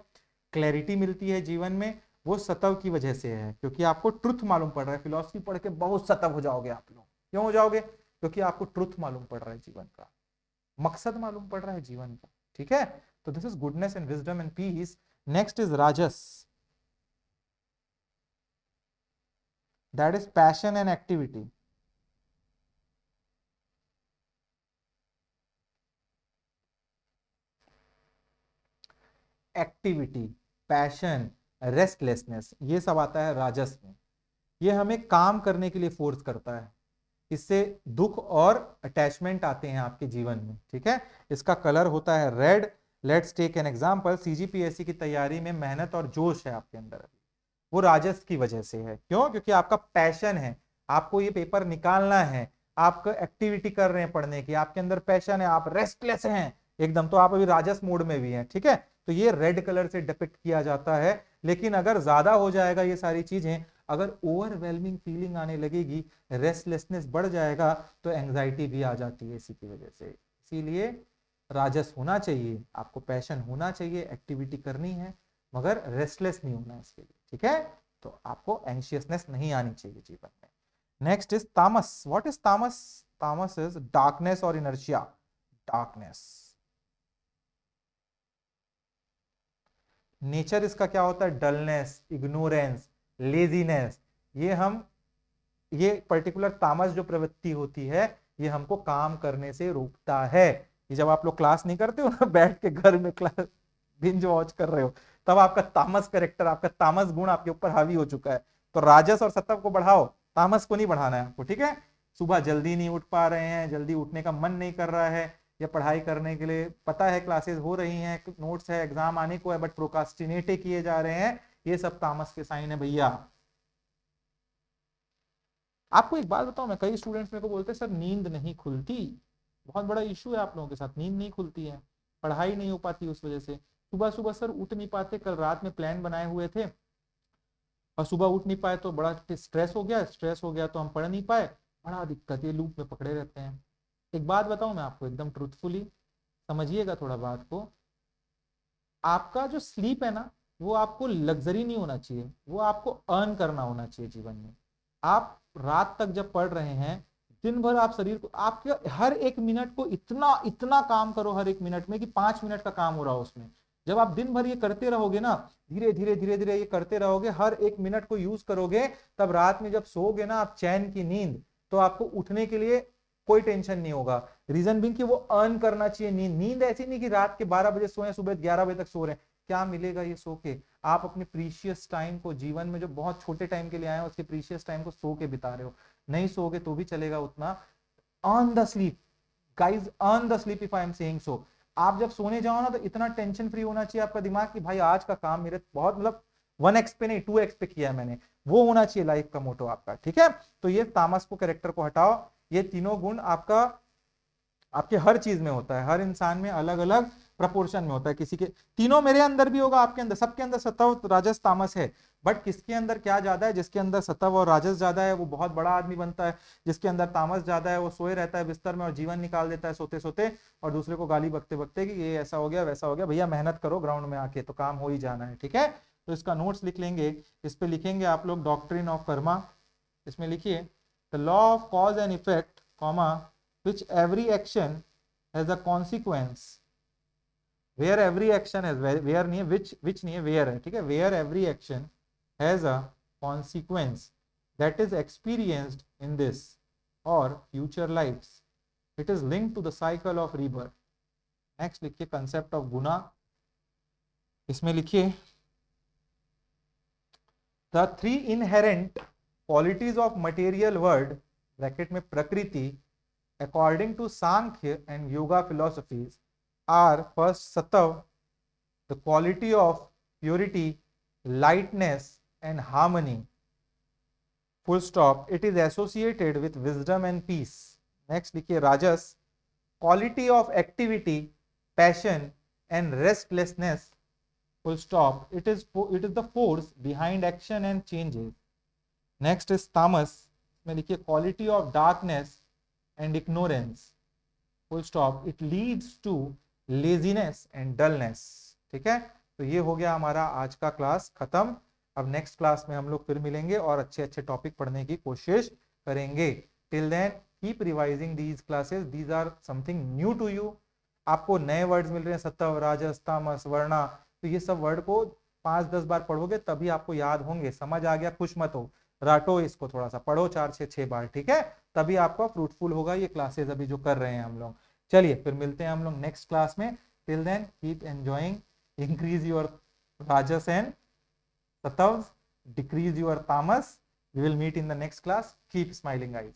क्लैरिटी मिलती है जीवन में, वो सत्व की वजह से है, क्योंकि आपको ट्रुथ मालूम पड़ रहा है। फिलॉसफी पढ़ के बहुत सत्व हो जाओगे आप लोग, क्यों हो जाओगे, क्योंकि आपको ट्रुथ मालूम पड़ रहा है, जीवन का मकसद मालूम पड़ रहा है जीवन का। ठीक है, तो this is goodness and wisdom and peace. Next is rajas, that is passion and activity. Activity, passion, restlessness, ये सब आता है राजस में। ये हमें काम करने के लिए फोर्स करता है, इससे दुख और अटैचमेंट आते हैं आपके जीवन में। ठीक है, इसका कलर होता है red. Let's take an example, CGPSC की तैयारी में मेहनत और जोश है आपके अंदर, वो राजस की वजह से है। क्यों, क्योंकि आपका पैशन है, आपको ये पेपर निकालना है, आप एक्टिविटी कर रहे हैं पढ़ने की, आपके अंदर पैशन है, आप रेस्टलेस हैं एकदम, तो आप अभी राजस मोड में भी हैं। ठीक है, तो ये रेड कलर से डिपिक्ट किया जाता है। लेकिन अगर ज्यादा हो जाएगा ये सारी चीजें, अगर ओवरवेलमिंग फीलिंग आने लगेगी, रेस्टलेसनेस बढ़ जाएगा, तो एंग्जाइटी भी आ जाती है इसी की वजह से। इसीलिए राजस होना चाहिए, आपको पैशन होना चाहिए, एक्टिविटी करनी है, मगर रेस्टलेस नहीं होना इसके लिए। ठीक है, तो आपको एंशियसनेस नहीं आनी चाहिए जीवन में। नेक्स्ट इज तामस। व्हाट इज तामस? तामस इज डार्कनेस और इनर्शिया, डार्कनेस। नेचर इसका क्या होता है, डलनेस, इग्नोरेंस, लेजीनेस। ये पर्टिकुलर तामस जो प्रवृत्ति होती है, ये हमको काम करने से रोकता है। ये जब आप लोग क्लास नहीं करते हो ना, बैठ के घर में क्लास बिंज वॉच कर रहे हो, तब आपका तामस करेक्टर, आपका तामस गुण आपके ऊपर हावी हो चुका है। तो राजस और सत्व को बढ़ाओ, तामस को नहीं बढ़ाना है आपको। ठीक है, सुबह जल्दी नहीं उठ पा रहे हैं, जल्दी उठने का मन नहीं कर रहा है, या पढ़ाई करने के लिए पता है क्लासेस हो रही हैं, नोट्स है, एग्जाम आने को है, बट प्रोकास्टिनेट किए जा रहे हैं, ये सब तामस के साइन है भैया। आपको एक बात बताऊं, मैं कई स्टूडेंट्स मेरे को बोलते हैं सर नींद नहीं खुलती, बहुत बड़ा इशू है आप लोगों के साथ, नींद नहीं खुलती है, पढ़ाई नहीं हो पाती उस वजह से, सुबह सुबह सर उठ नहीं पाते, कल रात में प्लान बनाए हुए थे और सुबह उठ नहीं पाए तो बड़ा स्ट्रेस हो गया तो हम पढ़ नहीं पाए, बड़ा दिक्कत, ये लूप में पकड़े रहते हैं। एक बात बताऊं मैं आपको एकदम ट्रूथफुली, समझिएगा थोड़ा बात को, आपका जो स्लीप है ना, वो आपको लग्जरी नहीं होना चाहिए, वो आपको अर्न करना होना चाहिए जीवन में। आप रात तक जब पढ़ रहे हैं, दिन भर आप शरीर को, आपके हर एक मिनट को इतना इतना काम करो हर एक मिनट में कि 5 मिनट का काम हो रहा हो उसमें। जब आप दिन भर ये करते रहोगे ना, धीरे धीरे धीरे धीरे ये करते रहोगे, हर एक मिनट को यूज करोगे, तब रात में जब सोओगे ना आप चैन की नींद, तो आपको उठने के लिए कोई टेंशन नहीं होगा। रीजन बिंग कि वो अर्न करना चाहिए नींद। नींद ऐसी नहीं कि रात के 12 बजे सोए सुबह 11 बजे तक सो रहे हैं, क्या मिलेगा ये सो के। आप अपने प्रीशियस टाइम को, जीवन में जो बहुत छोटे टाइम के लिए आए हैं उसके प्रीशियस टाइम को सो के बिता रहे हो। नहीं सोगे तो भी चलेगा उतना। Earn the sleep guys, earn the sleep if I am saying so. आप जब सोने जाओ ना तो इतना टेंशन फ्री होना चाहिए आपका दिमाग कि भाई आज का काम मेरे बहुत, मतलब 1x पे नहीं 2x पे किया है मैंने, वो होना चाहिए लाइफ का मोटो आपका। ठीक है, तो ये तामस को, कैरेक्टर को हटाओ। ये तीनों गुण आपका आपके हर चीज में होता है, हर इंसान में अलग अलग प्रपोर्शन में होता है। किसी के, तीनों मेरे अंदर भी होगा, आपके अंदर, सबके अंदर सत्व राजस तामस है, बट किसके अंदर क्या ज्यादा है, जिसके अंदर सत्व और राजस ज्यादा है वो बहुत बड़ा आदमी बनता है, जिसके अंदर तामस ज्यादा है वो सोए रहता है बिस्तर में और जीवन निकाल देता है सोते सोते, और दूसरे को गाली बकते बकते कि ये ऐसा हो गया वैसा हो गया। भैया मेहनत करो ग्राउंड में आके, तो काम हो ही जाना है। ठीक है, तो इसका नोट्स लिख लेंगे, इस पे लिखेंगे आप लोग डॉक्ट्रिन ऑफ कर्मा, इसमें लिखिए the law of cause and effect comma which every action has a consequence, where every action has, where नहीं है, विच नहीं है, वेयर है, ठीक है, where every action has a consequence that is experienced in this or future lives, it is linked to the cycle of rebirth. Next लिखिए concept of guna, इसमें लिखिए the three inherent qualities of material world bracket में प्रकृति according to Sankhya and Yoga philosophies are first Sattva, the quality of purity, lightness and harmony, full stop, it is associated with wisdom and peace. Next लिखिए Rajas, quality of activity, passion and restlessness, full stop, it is the force behind action and changes. Next is Tamas, में लिखिए quality of darkness and ignorance, full stop, it leads to laziness and dullness। ठीक है, तो ये हो गया हमारा आज का क्लास खत्म। अब नेक्स्ट क्लास में हम लोग फिर मिलेंगे और अच्छे अच्छे टॉपिक पढ़ने की कोशिश करेंगे। Till then keep revising these classes, these are something new to you. आपको नए वर्ड्स मिल रहे हैं, सत्व, राजस, तामस, वर्णा, तो ये सब वर्ड को 5-10 बार पढ़ोगे तभी आपको याद होंगे। समझ आ गया, खुश मत हो, राटो इसको, थोड़ा सा पढ़ो 4-6 बार, ठीक है, तभी आपका फ्रूटफुल होगा ये क्लासेस अभी जो कर रहे हैं हम लोग। चलिए फिर मिलते हैं हम लोग नेक्स्ट क्लास में। Till then keep enjoying, increase your rajas and sattva, decrease your tamas. We will meet in the next class, keep smiling eyes.